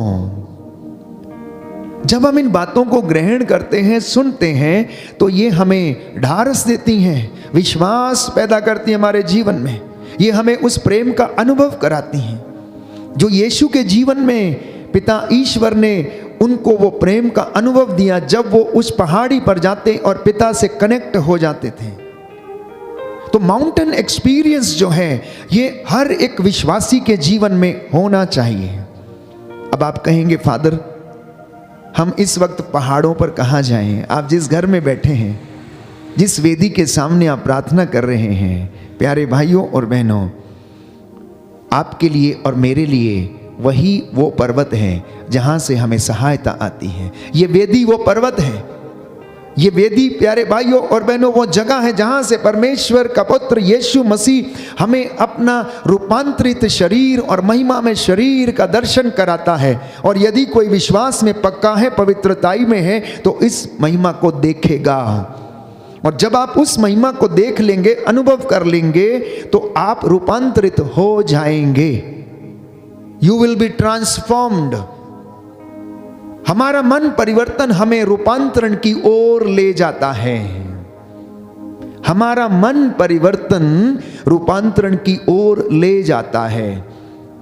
जब हम इन बातों को ग्रहण करते हैं, सुनते हैं, तो ये हमें ढारस देती हैं, विश्वास पैदा करती हैं हमारे जीवन में। ये हमें उस प्रेम का अनुभव कराती हैं जो यीशु के जीवन में पिता ईश्वर ने उनको वो प्रेम का अनुभव दिया जब वो उस पहाड़ी पर जाते और पिता से कनेक्ट हो जाते थे। तो माउंटेन एक्सपीरियंस जो है ये हर एक विश्वासी के जीवन में होना चाहिए। अब आप कहेंगे फादर हम इस वक्त पहाड़ों पर कहाँ जाएं? आप जिस घर में बैठे हैं, जिस वेदी के सामने आप प्रार्थना कर रहे हैं, प्यारे भाइयों और बहनों, आपके लिए और मेरे लिए वही वो पर्वत है जहां से हमें सहायता आती है। ये वेदी वो पर्वत है, ये वेदी प्यारे भाइयों और बहनों वो जगह है जहां से परमेश्वर का पुत्र यीशु मसीह हमें अपना रूपांतरित शरीर और महिमा में शरीर का दर्शन कराता है। और यदि कोई विश्वास में पक्का है, पवित्रताई में है, तो इस महिमा को देखेगा। और जब आप उस महिमा को देख लेंगे, अनुभव कर लेंगे, तो आप रूपांतरित हो जाएंगे। You will be transformed. हमारा मन परिवर्तन हमें रूपांतरण की ओर ले जाता है। हमारा मन परिवर्तन रूपांतरण की ओर ले जाता है।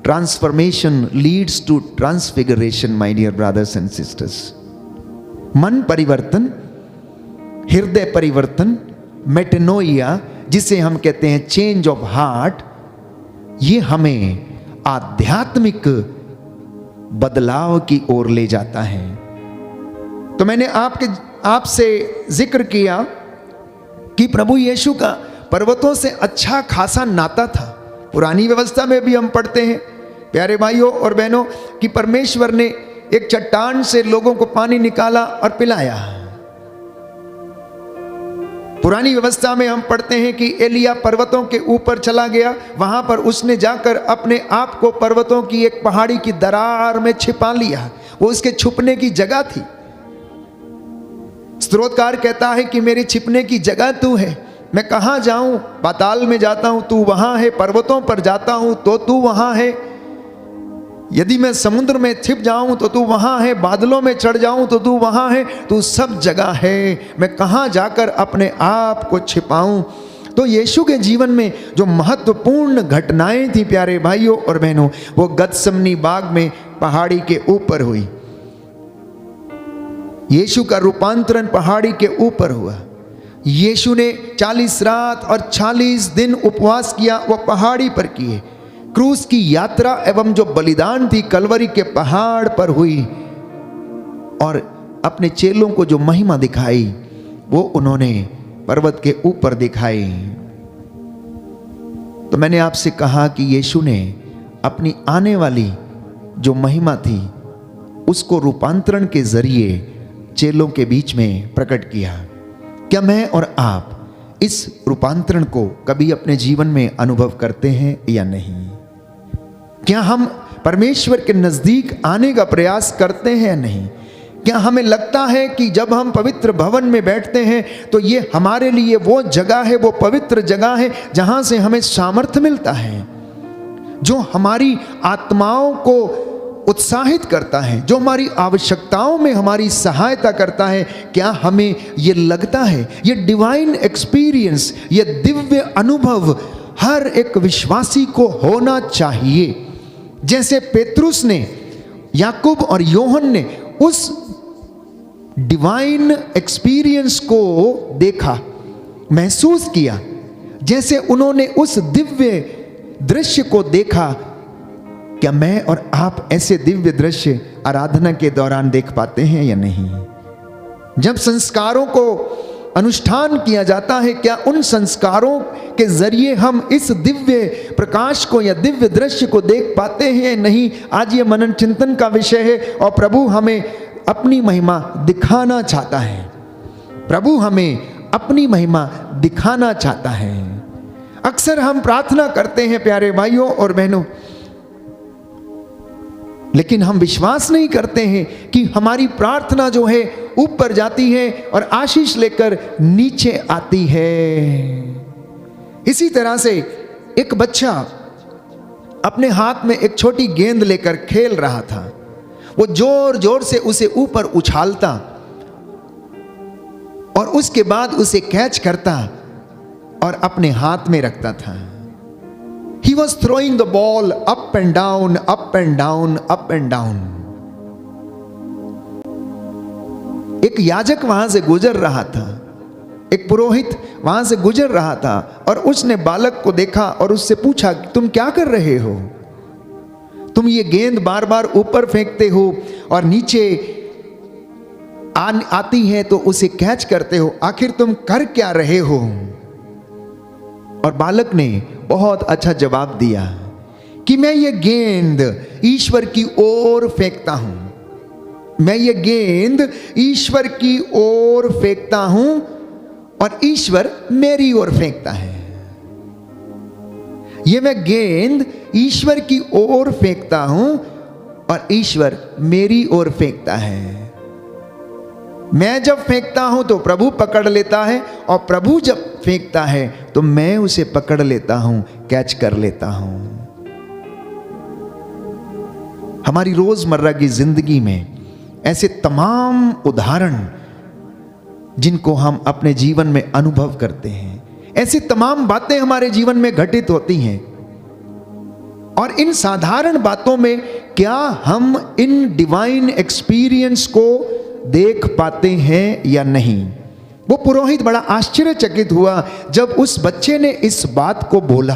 Transformation leads to transfiguration my dear brothers and sisters. मन परिवर्तन, हृदय परिवर्तन, मेटेनोइया जिसे हम कहते हैं चेंज ऑफ हार्ट, ये हमें आध्यात्मिक बदलाव की ओर ले जाता है। तो मैंने आपसे जिक्र किया कि प्रभु यीशु का पर्वतों से अच्छा खासा नाता था। पुरानी व्यवस्था में भी हम पढ़ते हैं प्यारे भाइयों और बहनों कि परमेश्वर ने एक चट्टान से लोगों को पानी निकाला और पिलाया। पुरानी व्यवस्था में हम पढ़ते हैं कि एलिया पर्वतों के ऊपर चला गया, वहां पर उसने जाकर अपने आप को पर्वतों की एक पहाड़ी की दरार में छिपा लिया। वो उसके छुपने की जगह थी। स्तोत्रकार कहता है कि मेरी छिपने की जगह तू है, मैं कहां जाऊं? पाताल में जाता हूं तू वहां है, पर्वतों पर जाता हूं तो तू वहां है, यदि मैं समुद्र में छिप जाऊं तो तू वहां है, बादलों में चढ़ जाऊं तो तू वहां है, तू सब जगह है, मैं कहां जाकर अपने आप को छिपाऊं? तो यीशु के जीवन में जो महत्वपूर्ण घटनाएं थी प्यारे भाइयों और बहनों, वो गतसमनी बाग में पहाड़ी के ऊपर हुई। यीशु का रूपांतरण पहाड़ी के ऊपर हुआ। यीशु ने 40 रात और 40 दिन उपवास किया, वो पहाड़ी पर किए। क्रूस की यात्रा एवं जो बलिदान थी कलवरी के पहाड़ पर हुई, और अपने चेलों को जो महिमा दिखाई वो उन्होंने पर्वत के ऊपर दिखाई। तो मैंने आपसे कहा कि यीशु ने अपनी आने वाली जो महिमा थी उसको रूपांतरण के जरिए चेलों के बीच में प्रकट किया। क्या मैं और आप इस रूपांतरण को कभी अपने जीवन में अनुभव करते हैं या नहीं? क्या हम परमेश्वर के नजदीक आने का प्रयास करते हैं या नहीं? क्या हमें लगता है कि जब हम पवित्र भवन में बैठते हैं तो ये हमारे लिए वो जगह है, वो पवित्र जगह है जहां से हमें सामर्थ्य मिलता है, जो हमारी आत्माओं को उत्साहित करता है, जो हमारी आवश्यकताओं में हमारी सहायता करता है? क्या हमें ये लगता है? ये डिवाइन एक्सपीरियंस, ये दिव्य अनुभव हर एक विश्वासी को होना चाहिए। जैसे पेतरुस ने, याकूब और योहन ने उस डिवाइन एक्सपीरियंस को देखा, महसूस किया, जैसे उन्होंने उस दिव्य दृश्य को देखा, क्या मैं और आप ऐसे दिव्य दृश्य आराधना के दौरान देख पाते हैं या नहीं? जब संस्कारों को अनुष्ठान किया जाता है, क्या उन संस्कारों के जरिए हम इस दिव्य प्रकाश को या दिव्य दृश्य को देख पाते हैं? नहीं। आज ये मनन चिंतन का विषय है और प्रभु हमें अपनी महिमा दिखाना चाहता है। प्रभु हमें अपनी महिमा दिखाना चाहता है। अक्सर हम प्रार्थना करते हैं प्यारे भाइयों और बहनों, लेकिन हम विश्वास नहीं करते हैं कि हमारी प्रार्थना जो है ऊपर जाती है और आशीष लेकर नीचे आती है। इसी तरह से एक बच्चा अपने हाथ में एक छोटी गेंद लेकर खेल रहा था। वो जोर जोर से उसे ऊपर उछालता और उसके बाद उसे कैच करता और अपने हाथ में रखता था। He was throwing the ball up and down, up and down, up and down. एक याजक वहां से गुजर रहा था, एक पुरोहित वहां से गुजर रहा था और उसने बालक को देखा और उससे पूछा, तुम क्या कर रहे हो? तुम ये गेंद बार बार ऊपर फेंकते हो और नीचे आती है तो उसे कैच करते हो, आखिर तुम कर क्या रहे हो? और बालक ने बहुत अच्छा जवाब दिया कि मैं ये गेंद ईश्वर की ओर फेंकता हूं। मैं ये गेंद ईश्वर की ओर फेंकता हूं और ईश्वर मेरी ओर फेंकता है। ये मैं गेंद ईश्वर की ओर फेंकता हूं और ईश्वर मेरी ओर फेंकता है। मैं जब फेंकता हूं तो प्रभु पकड़ लेता है और प्रभु जब फेंकता है तो मैं उसे पकड़ लेता हूं, कैच कर लेता हूं। हमारी रोजमर्रा की जिंदगी में ऐसे तमाम उदाहरण जिनको हम अपने जीवन में अनुभव करते हैं, ऐसी तमाम बातें हमारे जीवन में घटित होती हैं और इन साधारण बातों में क्या हम इन डिवाइन एक्सपीरियंस को देख पाते हैं या नहीं? वो पुरोहित बड़ा आश्चर्यचकित हुआ जब उस बच्चे ने इस बात को बोला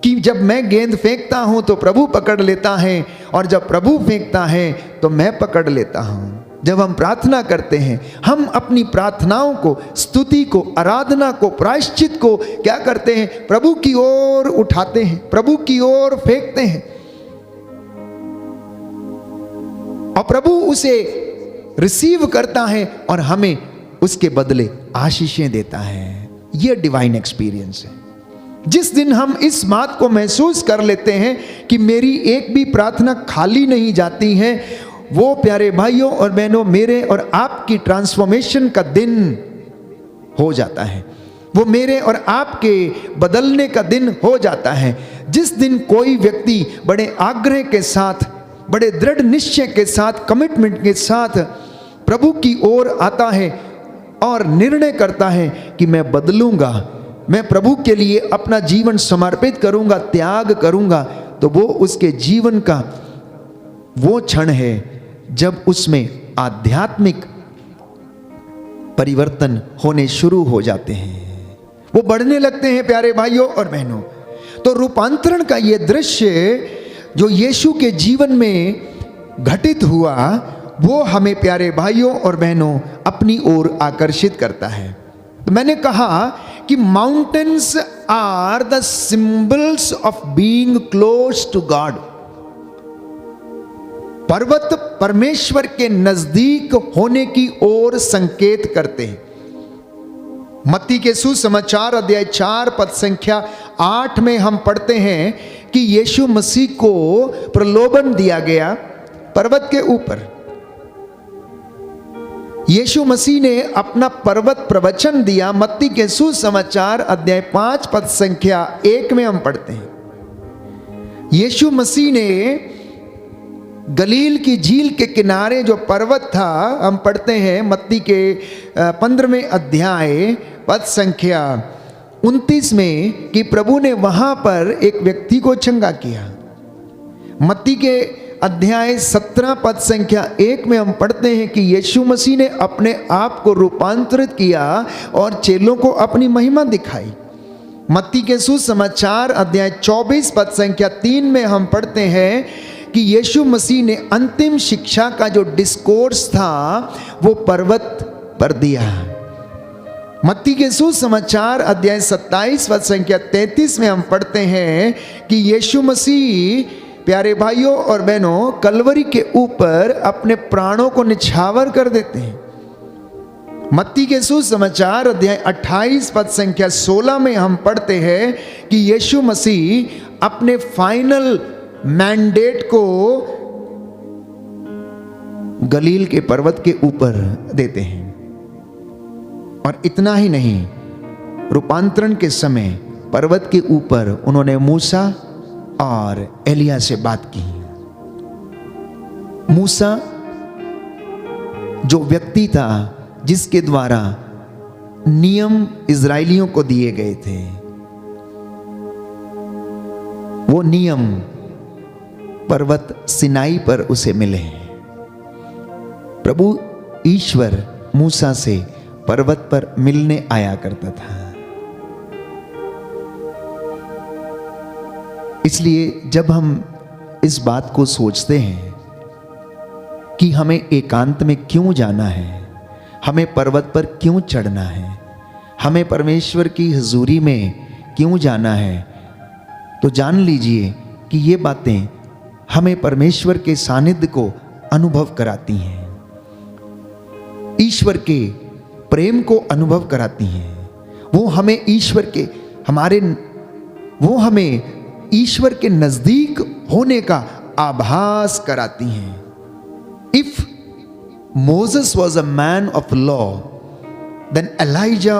कि जब मैं गेंद फेंकता हूं तो प्रभु पकड़ लेता है और जब प्रभु फेंकता है तो मैं पकड़ लेता हूं। जब हम प्रार्थना करते हैं, हम अपनी प्रार्थनाओं को, स्तुति को, आराधना को, प्रायश्चित को क्या करते हैं? प्रभु की ओर उठाते हैं, प्रभु की ओर फेंकते हैं और प्रभु उसे रिसीव करता है और हमें उसके बदले आशीषें देता है। यह डिवाइन एक्सपीरियंस है। जिस दिन हम इस बात को महसूस कर लेते हैं कि मेरी एक भी प्रार्थना खाली नहीं जाती है, वो प्यारे भाइयों और बहनों मेरे और आपकी ट्रांसफॉर्मेशन का दिन हो जाता है। वो मेरे और आपके बदलने का दिन हो जाता है। जिस दिन कोई व्यक्ति बड़े आग्रह के साथ, बड़े दृढ़ निश्चय के साथ, कमिटमेंट के साथ प्रभु की ओर आता है और निर्णय करता है कि मैं बदलूंगा, मैं प्रभु के लिए अपना जीवन समर्पित करूंगा, त्याग करूंगा, तो वो उसके जीवन का वो क्षण है जब उसमें आध्यात्मिक परिवर्तन होने शुरू हो जाते हैं, वो बढ़ने लगते हैं प्यारे भाइयों और बहनों। तो रूपांतरण का ये दृश्य जो यीशु के जीवन में घटित हुआ, वो हमें प्यारे भाइयों और बहनों अपनी ओर आकर्षित करता है। तो मैंने कहा कि mountains are the symbols of being close to God. पर्वत परमेश्वर के नजदीक होने की ओर संकेत करते हैं। मत्ती के सुसमाचार अध्याय 4 पद संख्या 8 में हम पढ़ते हैं कि यीशु मसीह को प्रलोभन दिया गया पर्वत के ऊपर। यीशु मसीह ने अपना पर्वत प्रवचन दिया। मत्ती के सुसमाचार अध्याय 5 पद संख्या 1 में हम पढ़ते हैं, यीशु मसीह ने गलील की झील के किनारे जो पर्वत था, हम पढ़ते हैं मत्ती के 15वें अध्याय पद संख्या 29 में कि प्रभु ने वहां पर एक व्यक्ति को चंगा किया। मत्ती के अध्याय 17 पद संख्या 1 में हम पढ़ते हैं कि यीशु मसीह ने अपने आप को रूपांतरित किया और चेलों को अपनी महिमा दिखाई। मत्ती के सुसमाचार अध्याय 24 पद संख्या 3 में हम पढ़ते हैं कि यीशु मसीह ने अंतिम शिक्षा का जो डिस्कोर्स था वो पर्वत पर दिया। मत्ती के सुसमाचार अध्याय 27 वचन संख्या 33 में हम पढ़ते हैं कि यीशु मसीह, प्यारे भाइयों और बहनों, कलवरी के ऊपर अपने प्राणों को निछावर कर देते हैं। मत्ती के सुसमाचार अध्याय 28 पद संख्या 16 में हम पढ़ते हैं कि यीशु मसीह अपने फाइनल मैंडेट को गलील के पर्वत के ऊपर देते हैं। और इतना ही नहीं, रूपांतरण के समय पर्वत के ऊपर उन्होंने मूसा और एलिया से बात की। मूसा जो व्यक्ति था जिसके द्वारा नियम इजरायलियों को दिए गए थे, वो नियम पर्वत सिनाई पर उसे मिले। प्रभु ईश्वर मूसा से पर्वत पर मिलने आया करता था। इसलिए जब हम इस बात को सोचते हैं कि हमें एकांत में क्यों जाना है, हमें पर्वत पर क्यों चढ़ना है, हमें परमेश्वर की हुजूरी में क्यों जाना है, तो जान लीजिए कि ये बातें हमें परमेश्वर के सानिध्य को अनुभव कराती हैं, ईश्वर के प्रेम को अनुभव कराती हैं। वो हमें ईश्वर के नजदीक होने का आभास कराती हैं। If Moses was a man of law, then Elijah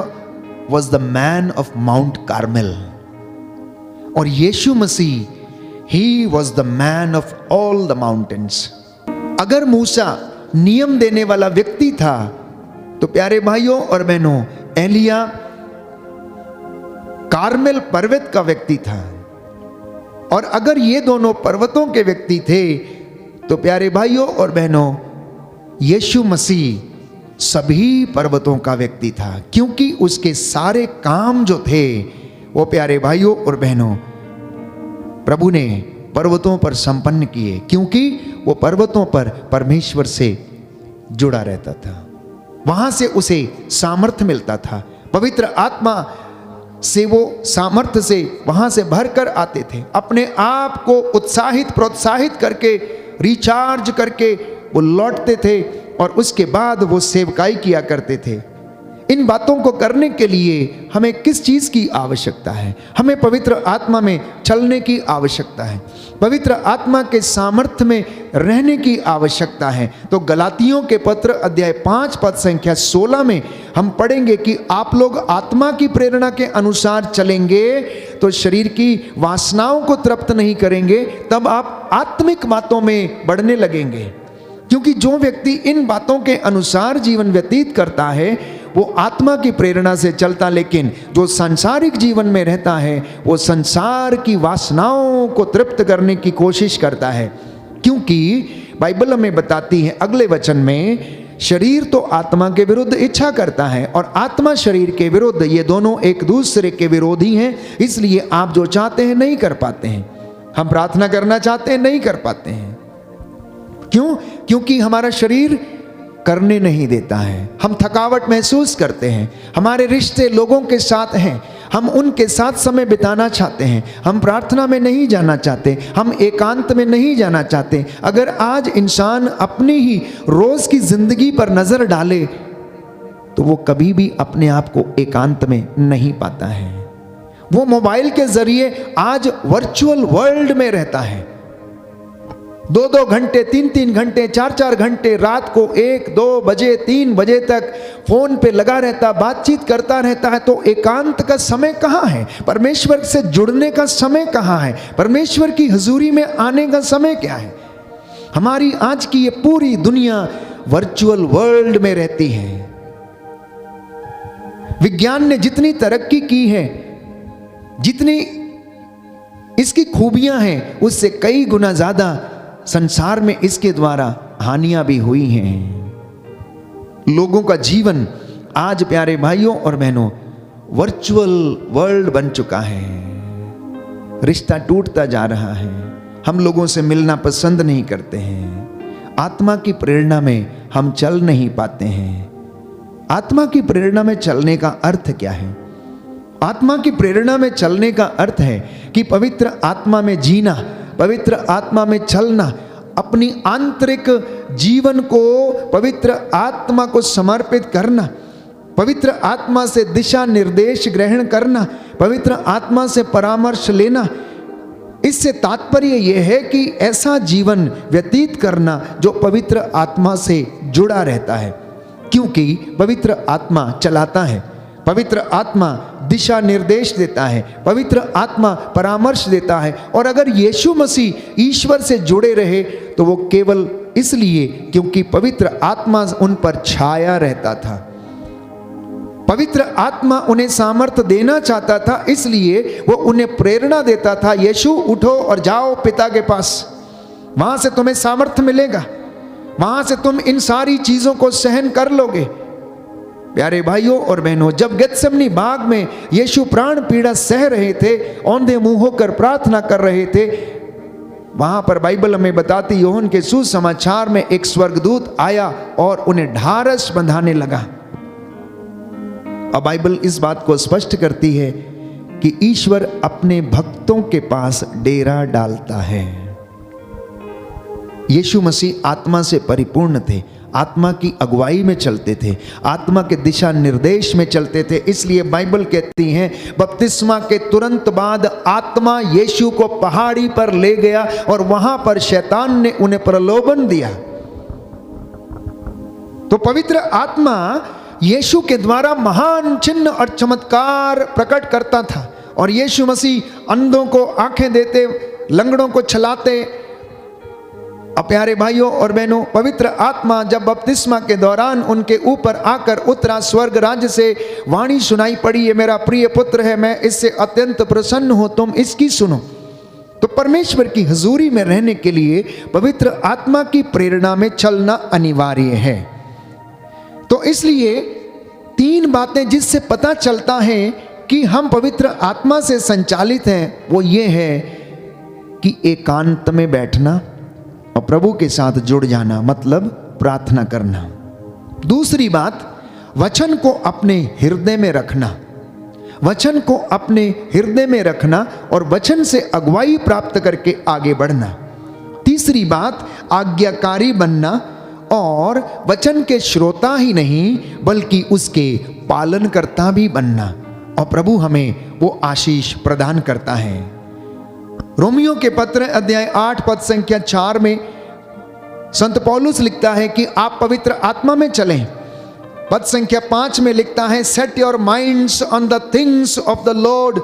was the man of Mount Carmel. और Yeshu Masih, he was the man of all the mountains. अगर मूसा नियम देने वाला व्यक्ति था, तो प्यारे भाइयों और बहनों, एलिया कार्मेल पर्वत का व्यक्ति था। और अगर ये दोनों पर्वतों के व्यक्ति थे, तो प्यारे भाइयों और बहनों, यीशु मसीह सभी पर्वतों का व्यक्ति था, क्योंकि उसके सारे काम जो थे वो, प्यारे भाइयों और बहनों, प्रभु ने पर्वतों पर संपन्न किए, क्योंकि वो पर्वतों पर परमेश्वर से जुड़ा रहता था। वहां से उसे सामर्थ्य मिलता था। पवित्र आत्मा से वो सामर्थ्य से वहां से भरकर आते थे, अपने आप को उत्साहित प्रोत्साहित करके, रिचार्ज करके वो लौटते थे, और उसके बाद वो सेवकाई किया करते थे। इन बातों को करने के लिए हमें किस चीज की आवश्यकता है? हमें पवित्र आत्मा में चलने की आवश्यकता है, पवित्र आत्मा के सामर्थ्य में रहने की आवश्यकता है। तो गलातियों के पत्र अध्याय 5 पद संख्या 16 में हम पढ़ेंगे कि आप लोग आत्मा की प्रेरणा के अनुसार चलेंगे तो शरीर की वासनाओं को तृप्त नहीं करेंगे, तब आप आत्मिक बातों में बढ़ने लगेंगे। क्योंकि जो व्यक्ति इन बातों के अनुसार जीवन व्यतीत करता है वो आत्मा की प्रेरणा से चलता, लेकिन जो सांसारिक जीवन में रहता है वो संसार की वासनाओं को तृप्त करने की कोशिश करता है। क्योंकि बाइबल हमें बताती है अगले वचन में, शरीर तो आत्मा के विरुद्ध इच्छा करता है और आत्मा शरीर के विरुद्ध, ये दोनों एक दूसरे के विरोधी हैं। इसलिए आप जो चाहते हैं नहीं कर पाते हैं, हम प्रार्थना करना चाहते हैं नहीं कर पाते हैं। क्यों? क्योंकि हमारा शरीर करने नहीं देता है, हम थकावट महसूस करते हैं, हमारे रिश्ते लोगों के साथ हैं, हम उनके साथ समय बिताना चाहते हैं, हम प्रार्थना में नहीं जाना चाहते, हम एकांत में नहीं जाना चाहते। अगर आज इंसान अपनी ही रोज की जिंदगी पर नजर डाले तो वो कभी भी अपने आप को एकांत में नहीं पाता है। वो मोबाइल के जरिए आज वर्चुअल वर्ल्ड में रहता है, 2-2 घंटे, 3-3 घंटे, 4-4 घंटे, रात को 1-2 बजे, 3 बजे तक फोन पे लगा रहता, बातचीत करता रहता है। तो एकांत का समय कहाँ है? परमेश्वर से जुड़ने का समय कहाँ है? परमेश्वर की हुजूरी में आने का समय क्या है? हमारी आज की ये पूरी दुनिया वर्चुअल वर्ल्ड में रहती है। विज्ञान ने जितनी तरक्की की है, जितनी इसकी खूबियां हैं, उससे कई गुना ज्यादा संसार में इसके द्वारा हानियां भी हुई हैं। लोगों का जीवन आज प्यारे भाइयों और बहनों वर्चुअल वर्ल्ड बन चुका है। रिश्ता टूटता जा रहा है, हम लोगों से मिलना पसंद नहीं करते हैं, आत्मा की प्रेरणा में हम चल नहीं पाते हैं। आत्मा की प्रेरणा में चलने का अर्थ क्या है? आत्मा की प्रेरणा में चलने का अर्थ है कि पवित्र आत्मा में जीना, पवित्र आत्मा में चलना, अपनी आंतरिक जीवन को पवित्र आत्मा को समर्पित करना, पवित्र आत्मा से दिशा निर्देश ग्रहण करना, पवित्र आत्मा से परामर्श लेना। इससे तात्पर्य यह है कि ऐसा जीवन व्यतीत करना जो पवित्र आत्मा से जुड़ा रहता है, क्योंकि पवित्र आत्मा चलाता है, पवित्र आत्मा दिशा निर्देश देता है, पवित्र आत्मा परामर्श देता है। और अगर यीशु मसीह ईश्वर से जुड़े रहे तो वो केवल इसलिए क्योंकि पवित्र आत्मा उन पर छाया रहता था, पवित्र आत्मा उन्हें सामर्थ्य देना चाहता था, इसलिए वो उन्हें प्रेरणा देता था, यीशु उठो और जाओ पिता के पास, वहां से तुम्हें सामर्थ्य मिलेगा, वहां से तुम इन सारी चीजों को सहन कर लोगे। प्यारे भाइयों और बहनों, जब गेत्सेमनी बाग में यीशु प्राण पीड़ा सह रहे थे, औंधे मुंह होकर प्रार्थना कर रहे थे, वहां पर बाइबल हमें बताती, यूहन्ना के सुसमाचार में एक स्वर्गदूत आया और उन्हें ढारस बंधाने लगा। अब बाइबल इस बात को स्पष्ट करती है कि ईश्वर अपने भक्तों के पास डेरा डालता है। यीशु मसीह आत्मा से परिपूर्ण थे, आत्मा की अगुवाई में चलते थे, आत्मा के दिशा निर्देश में चलते थे। इसलिए बाइबल कहती है बपतिस्मा के तुरंत बाद आत्मा यीशु को पहाड़ी पर ले गया और वहां पर शैतान ने उन्हें प्रलोभन दिया। तो पवित्र आत्मा यीशु के द्वारा महान चिन्ह और चमत्कार प्रकट करता था, और यीशु मसीह अंधों को आंखें देते, लंगड़ों को चलाते। अब प्यारे भाइयों और बहनों, पवित्र आत्मा जब बपतिस्मा के दौरान उनके ऊपर आकर उतरा, स्वर्ग राज्य से वाणी सुनाई पड़ी, ये मेरा प्रिय पुत्र है, मैं इससे अत्यंत प्रसन्न हूं, तुम इसकी सुनो। तो परमेश्वर की हुजूरी में रहने के लिए पवित्र आत्मा की प्रेरणा में चलना अनिवार्य है। तो इसलिए 3 बातें जिससे पता चलता है कि हम पवित्र आत्मा से संचालित हैं, वो ये है कि एकांत में बैठना और प्रभु के साथ जुड़ जाना, मतलब प्रार्थना करना। दूसरी बात, वचन को अपने हृदय में रखना, वचन को अपने हृदय में रखना और वचन से अगुवाई प्राप्त करके आगे बढ़ना। तीसरी बात, आज्ञाकारी बनना और वचन के श्रोता ही नहीं बल्कि उसके पालनकर्ता भी बनना, और प्रभु हमें वो आशीष प्रदान करता है। रोमियो के पत्र अध्याय 8 पद संख्या 4 में संत पौलुस लिखता है कि आप पवित्र आत्मा में चलें। पद संख्या 5 में लिखता है, set your minds on the things of the Lord.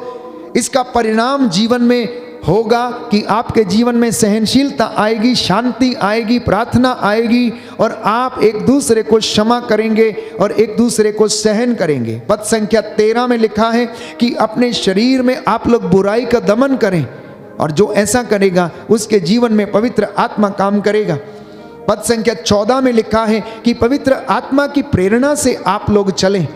इसका परिणाम जीवन में होगा कि आपके जीवन में सहनशीलता आएगी, शांति आएगी, प्रार्थना आएगी, और आप एक दूसरे को क्षमा करेंगे और एक दूसरे को सहन करेंगे। पद संख्या 13 में लिखा है कि अपने शरीर में आप लोग बुराई का दमन करें, और जो ऐसा करेगा उसके जीवन में पवित्र आत्मा काम करेगा। पद संख्या 14 में लिखा है कि पवित्र आत्मा की प्रेरणा से आप लोग चलें।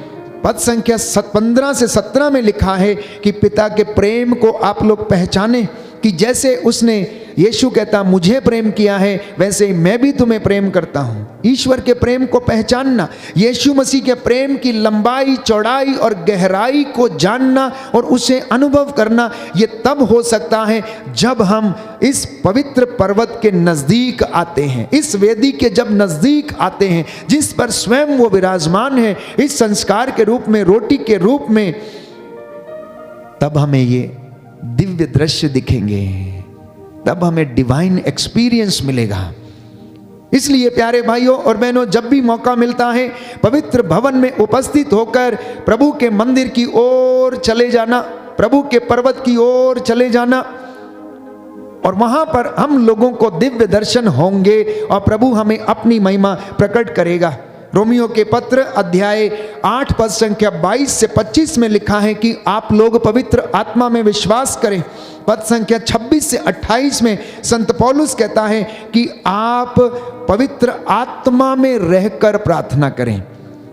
पद संख्या 15 से 17 में लिखा है कि पिता के प्रेम को आप लोग पहचानें, कि जैसे उसने, यीशु कहता, मुझे प्रेम किया है वैसे ही मैं भी तुम्हें प्रेम करता हूं। ईश्वर के प्रेम को पहचानना, यीशु मसीह के प्रेम की लंबाई, चौड़ाई और गहराई को जानना और उसे अनुभव करना, ये तब हो सकता है जब हम इस पवित्र पर्वत के नजदीक आते हैं, इस वेदी के जब नजदीक आते हैं जिस पर स्वयं वो विराजमान है इस संस्कार के रूप में, रोटी के रूप में, तब हमें ये दिव्य दृश्य दिखेंगे, तब हमें डिवाइन एक्सपीरियंस मिलेगा। इसलिए प्यारे भाइयों और बहनों, जब भी मौका मिलता है पवित्र भवन में उपस्थित होकर प्रभु के मंदिर की ओर चले जाना, प्रभु के पर्वत की ओर चले जाना, और वहां पर हम लोगों को दिव्य दर्शन होंगे और प्रभु हमें अपनी महिमा प्रकट करेगा। रोमियो के पत्र अध्याय 8 पद संख्या 22 से 25 में लिखा है कि आप लोग पवित्र आत्मा में विश्वास करें। पद संख्या 26 से 28 में संत पौलुस कहता है कि आप पवित्र आत्मा में रहकर प्रार्थना करें,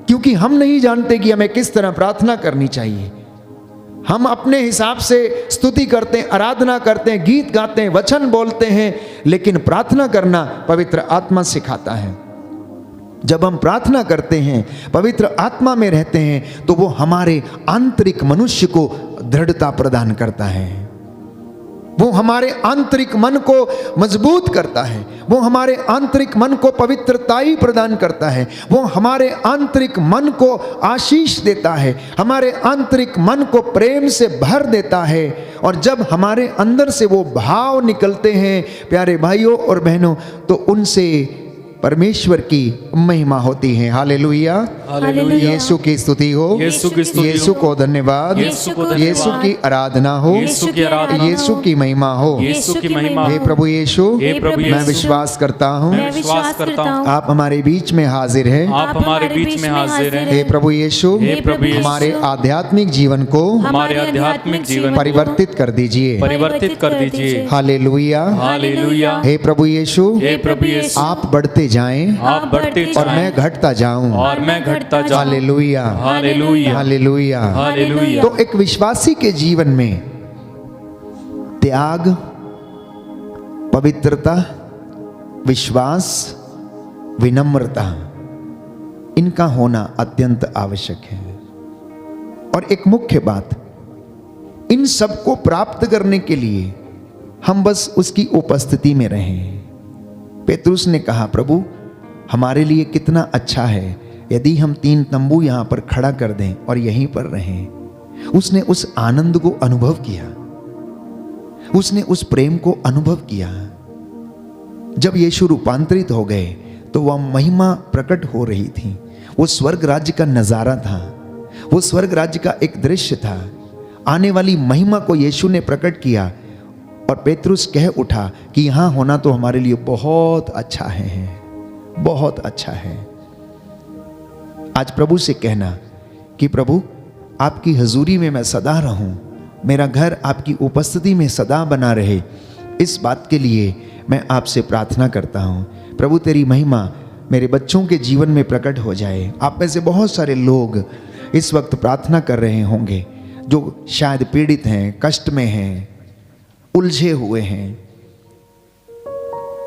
क्योंकि हम नहीं जानते कि हमें किस तरह प्रार्थना करनी चाहिए। हम अपने हिसाब से स्तुति करते हैं, आराधना करते हैं, गीत गाते हैं, वचन बोलते हैं, लेकिन प्रार्थना करना पवित्र आत्मा सिखाता है। जब हम प्रार्थना करते हैं, पवित्र आत्मा में रहते हैं, तो वो हमारे आंतरिक मनुष्य को दृढ़ता प्रदान करता है। वो हमारे आंतरिक मन को मजबूत करता है, वो हमारे आंतरिक मन को पवित्रताई प्रदान करता है, वो हमारे आंतरिक मन को आशीष देता है, हमारे आंतरिक मन को प्रेम से भर देता है। और जब हमारे अंदर से वो भाव निकलते हैं प्यारे भाइयों और बहनों, तो उनसे परमेश्वर की महिमा होती है। Hallelujah, hallelujah. यीशु की स्तुति हो, यीशु की स्तुति हो, यीशु को धन्यवाद, यीशु को धन्यवाद, यीशु की आराधना हो, यीशु की आराधना हो, यीशु की महिमा हो। यीशु की महिमा हे हो। प्रभु यीशु, हे प्रभु मैं यीशु, विश्वास करता हूँ मैं विश्वास करता हूँ आप हमारे बीच में हाजिर हैं। आप हमारे बीच में हाजिर हैं। हे प्रभु यीशु, हे प्रभु यीशु, हमारे आध्यात्मिक जीवन को हमारे आध्यात्मिक जीवन को परिवर्तित कर दीजिए। परिवर्तित कर दीजिए। Hallelujah, hallelujah. हे प्रभु यीशु, हे प्रभु यीशु, आप बढ़ते जाएं आप बढ़ते और मैं जाएं घटता जाऊं। और मैं घटता जाऊं। Hallelujah, hallelujah, hallelujah. हालेलुया। तो एक विश्वासी के जीवन में त्याग, पवित्रता, विश्वास, विनम्रता, इनका होना अत्यंत आवश्यक है। और एक मुख्य बात, इन सब को प्राप्त करने के लिए हम बस उसकी उपस्थिति में रहें। पेतरुस ने कहा, प्रभु हमारे लिए कितना अच्छा है यदि हम 3 तंबू यहां पर खड़ा कर दें और यहीं पर रहें। उसने उस आनंद को अनुभव किया, उसने उस प्रेम को अनुभव किया। जब यीशु रूपांतरित हो गए तो वह महिमा प्रकट हो रही थी। वो स्वर्ग राज्य का नजारा था, वो स्वर्ग राज्य का एक दृश्य था। आने वाली महिमा को यीशु ने प्रकट किया और पेतरुस कह उठा कि यहां होना तो हमारे लिए बहुत अच्छा है, बहुत अच्छा है। आज प्रभु से कहना कि प्रभु आपकी हजूरी में मैं सदा रहूं, मेरा घर आपकी उपस्थिति में सदा बना रहे, इस बात के लिए मैं आपसे प्रार्थना करता हूं। प्रभु तेरी महिमा मेरे बच्चों के जीवन में प्रकट हो जाए। आप में से बहुत सारे लोग इस वक्त प्रार्थना कर रहे होंगे जो शायद पीड़ित हैं, कष्ट में हैं, उलझे हुए हैं।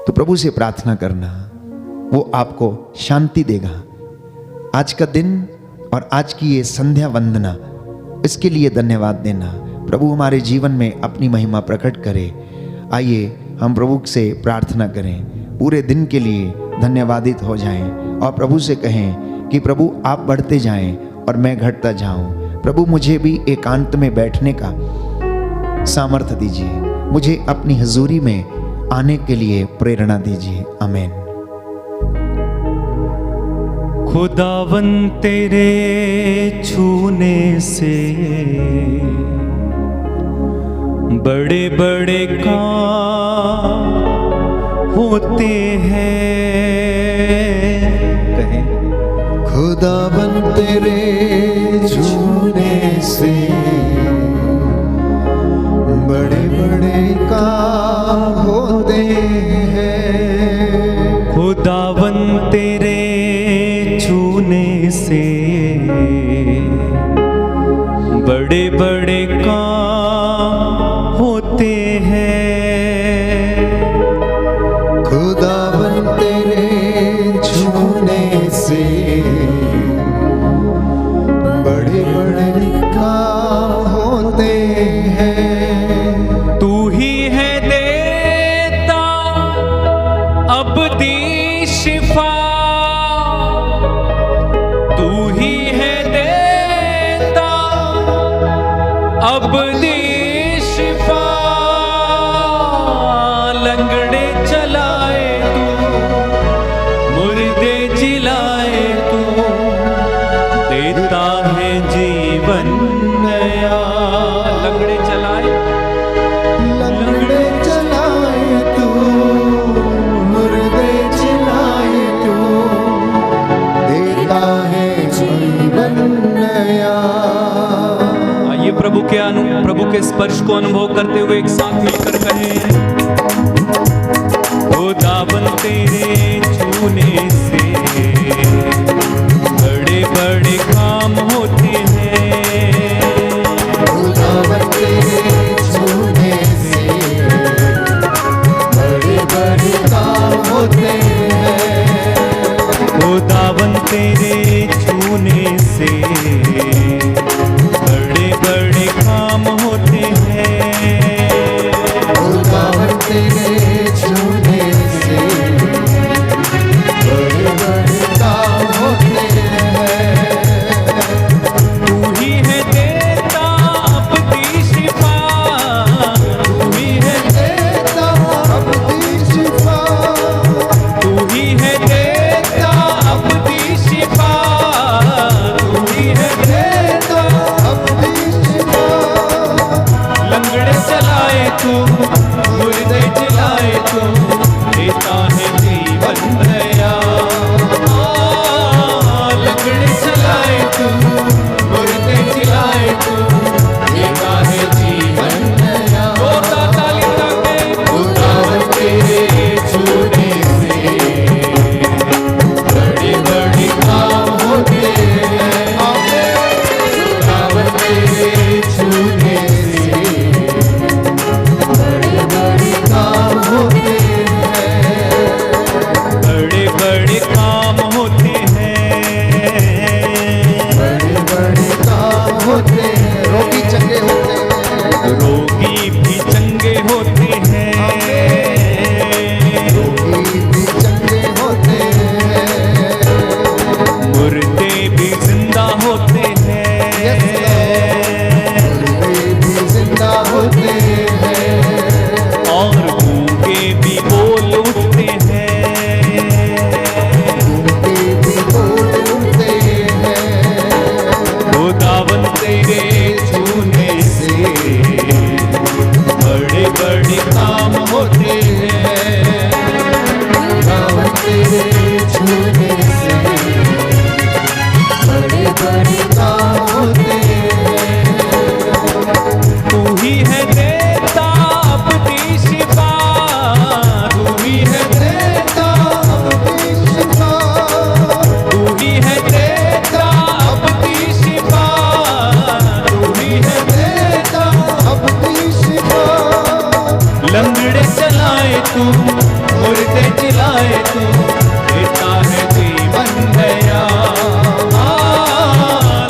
तो प्रभु से प्रार्थना करना, वो आपको शांति देगा। आज का दिन और आज की ये संध्या वंदना, इसके लिए धन्यवाद देना। प्रभु हमारे जीवन में अपनी महिमा प्रकट करे। आइए हम प्रभु से प्रार्थना करें, पूरे दिन के लिए धन्यवादित हो जाएं और प्रभु से कहें कि प्रभु आप बढ़ते जाएं और मैं घटता जाऊं। प्रभु मुझे भी एकांत में बैठने का सामर्थ्य दीजिए, मुझे अपनी हजूरी में आने के लिए प्रेरणा दीजिए। आमीन। खुदावन तेरे छूने से बड़े बड़े काम होते हैं। कहें, खुदावन तेरे छूने से बड़े बड़े काम होते हैं। खुदावन तेरे छूने से बड़े बड़े काम होते हैं। खुदावन तेरे छूने से बड़े बड़े काम होते हैं। तू ही है देता अबदी शिफा, तू ही है देता अबदी शिफा। लंगड़े चलाए तू, मुर्दे जिलाए तू, देता है जीवन नया। लंगड़े चलाए, लंगड़े चलाए तू, मुर्दे जिलाए तू, देता है जीवन नया। आइए प्रभु के स्पर्श को अनुभव करते हुए एक साथ मिलकर कहें, खुदावन तेरे छूने से बड़े बड़े काम होते हैं। खुदावन तेरे छूने से बड़े बड़े काम होते हैं। खुदावन तेरे छूने से बड़े बड़े काम होते हैं। खुदावन तेरे छूने से बड़े बड़े काम होते हैं। तू ही है देता अपनी शिफा, तू ही है देता अपनी शिफा, तू ही है देता अपनी शिफा, तू ही है देता अपनी शिफा। लंगड़े चलाए तू, मुर्दे चलाए तू, देता है जीवन नया। लंगड़े चलाए तू, मुर्दे चलाए तू, देता है जीवन नया। ओ ताली ताके खुदावन तेरे छूने से बड़े बड़े काम होते हैं। खुदावन तेरे छूने से बड़े बड़े काम होते हैं। बड़े बड़े काम होते हैं। बड़े बड़े काम होते हैं। रोगी चंगे होते हैं। रोगी भी चंगे होते हैं। रोगी भी चंगे होते हैं। मुर्दे भी जिंदा होते हैं। मुर्दे भी जिंदा होते हैं। और गूंगे भी बोल उठते हैं। उनके भी बोल उठते हैं। खुदावन तेरे छूने से बड़े बड़े काम होते हैं। खुदावन तेरे छूने से बड़े बड़े काम होते हैं। तू ही है देता अपनी शिफा, तू ही है देता अपनी शिफा, तू ही है देता अपनी शिफा, तू ही है देता अपनी शिफा। लंगड़े चलाए तू, मुर्दे चलाए तू, देता है जीवन नया।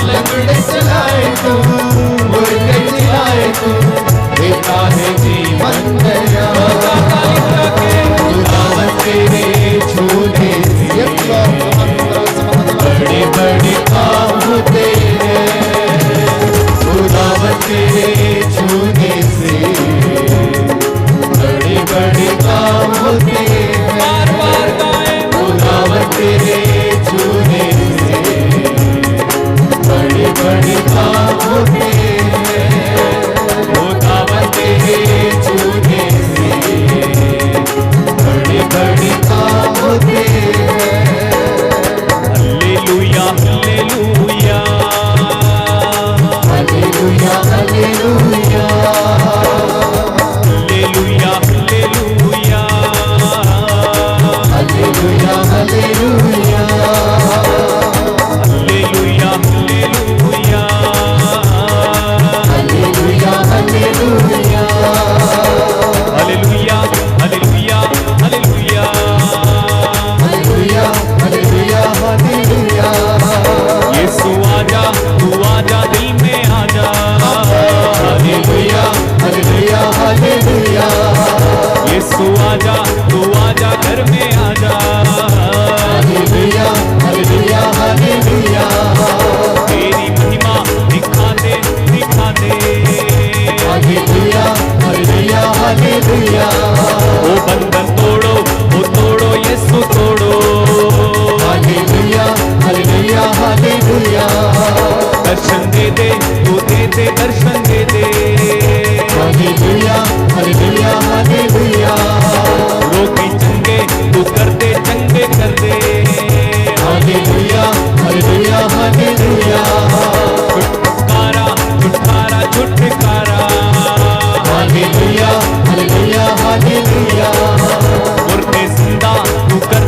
लंगड़े चलाए तू, मुर्दे चलाए तू, देता है जीवन नया। खुदावन तेरे छूने से बड़े बड़े काम होते हैं। खुदावन तेरे छूने से बड़े बड़े काम होते हैं। बार बार गाए खुदावन तेरे छूने से बड़े बड़े काम होते हैं। खुदावन तेरे छूने से बड़े बड़े काम होते हैं। Hallelujah hallelujah hallelujah hallelujah hallelujah hallelujah hallelujah hallelujah hallelujah hallelujah hallelujah hallelujah hallelujah hallelujah hallelujah hallelujah hallelujah hallelujah. Yeshu आजा, तू आजा, दिल में आजा। हालेलुया हालेलुया हालेलुया यीशु आजा, तू आजा, घर में आजा। हालेलुया हालेलुया हालेलुया तेरी महिमा दिखा दे, दिखा दे। हालेलुया हालेलुया हालेलुया वो बंधन तोड़ो, वो तोड़ो, यीशु तोड़ो। हालेलुया हालेलुया हालेलुया दर्शन दे दे, तू दे दे, दर्शन दे दे। हालेलुया हालेलुया हालेलुया रोगी चंगे, तू कर दे, चंगे कर दे। हालेलुया हालेलुया हालेलुया छुटकारा छुटकारा छुटकारा। हालेलुया हालेलुया हालेलुया मुर्दे जिंदा, तू कर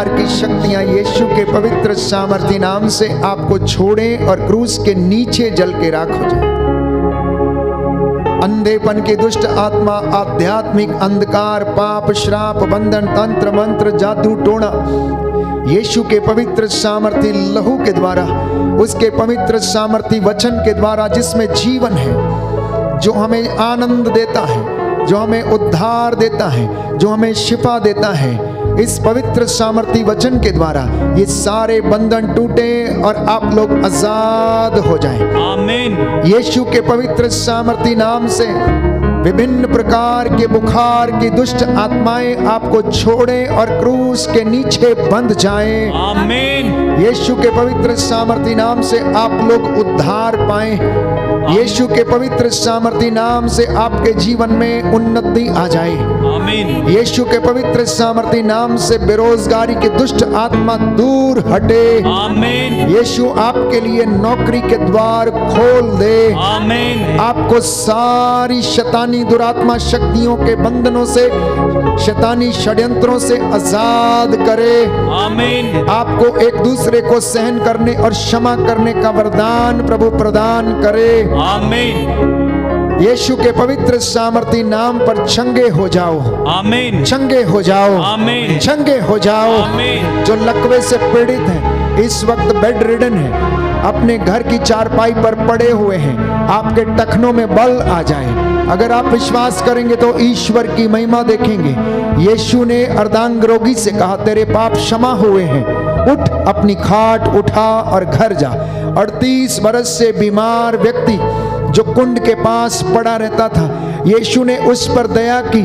प्रकार की शक्तियां यीशु के पवित्र सामर्थी नाम से आपको छोड़ें और क्रूस के नीचे जल के राख हो जाए। अंधेपन की दुष्ट आत्मा, आध्यात्मिक अंधकार, पाप, श्राप, बंधन, तंत्र मंत्र, जादू टोना यीशु के पवित्र सामर्थी लहू के द्वारा, उसके पवित्र सामर्थी वचन के द्वारा जिसमें जीवन है, जो हमें आनंद देता है, जो हमें उद्धार देता है, जो हमें शिफा देता है, इस पवित्र सामर्थी वचन के द्वारा ये सारे बंधन टूटे और आप लोग आजाद हो जाएं। आमीन। यीशु के पवित्र सामर्थी नाम से विभिन्न प्रकार के बुखार की दुष्ट आत्माएं आपको छोड़ें और क्रूस के नीचे बंध जाएं। आमीन। यीशु के पवित्र सामर्थी नाम से आप लोग उद्धार पाएं। यीशु के पवित्र सामर्थी नाम से आपके जीवन में उन्नति आ जाए। आमीन। यीशु के पवित्र सामर्थी नाम से बेरोजगारी की दुष्ट आत्मा दूर हटे। आमीन। यीशु आपके लिए नौकरी के द्वार खोल दे। आमीन। आपको सारी शैतानी दुरात्मा शक्तियों के बंधनों से, शैतानी षड्यंत्रों से आजाद करे। आमीन। आपको एक दूसरे को सहन करने और क्षमा करने का वरदान प्रभु प्रदान करे। आमीन। यीशु के पवित्र सामर्थी नाम पर चंगे हो जाओ। आमीन। चंगे हो जाओ। आमीन। चंगे हो जाओ। आमीन। जो लकवे से पीड़ित हैं, इस वक्त बेड रिडन है, अपने घर की चारपाई पर पड़े हुए हैं, आपके टखनों में बल आ जाए। अगर आप विश्वास करेंगे तो ईश्वर की महिमा देखेंगे। यीशु ने अर्धांग रोगी से कहा, तेरे पाप क्षमा हुए हैं, उठ अपनी खाट उठा और घर जा। 38 बरस से बीमार व्यक्ति जो कुंड के पास पड़ा रहता था, यीशु ने उस पर दया की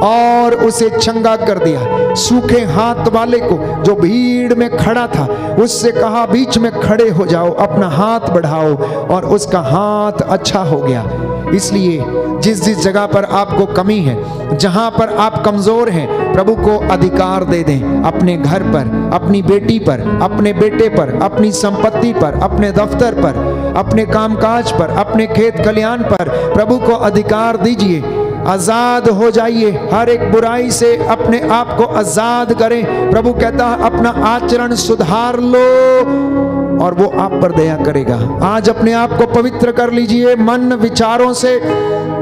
और उसे चंगा कर दिया। सूखे हाथ वाले को जो भीड़ में खड़ा था, उससे कहा बीच में खड़े हो जाओ, अपना हाथ बढ़ाओ, और उसका हाथ अच्छा हो गया। इसलिए जिस जिस जगह पर आपको कमी है, जहां पर आप कमजोर हैं, प्रभु को अधिकार दे दें। अपने घर पर, अपनी बेटी पर, अपने बेटे पर, अपनी संपत्ति पर, अपने दफ्तर पर, अपने कामकाज पर, अपने खेत खलियान पर प्रभु को अधिकार दीजिए। आजाद हो जाइए, हर एक बुराई से अपने आप को आजाद करें। प्रभु कहता है अपना आचरण सुधार लो और वो आप पर दया करेगा। आज अपने आप को पवित्र कर लीजिए, मन, विचारों से,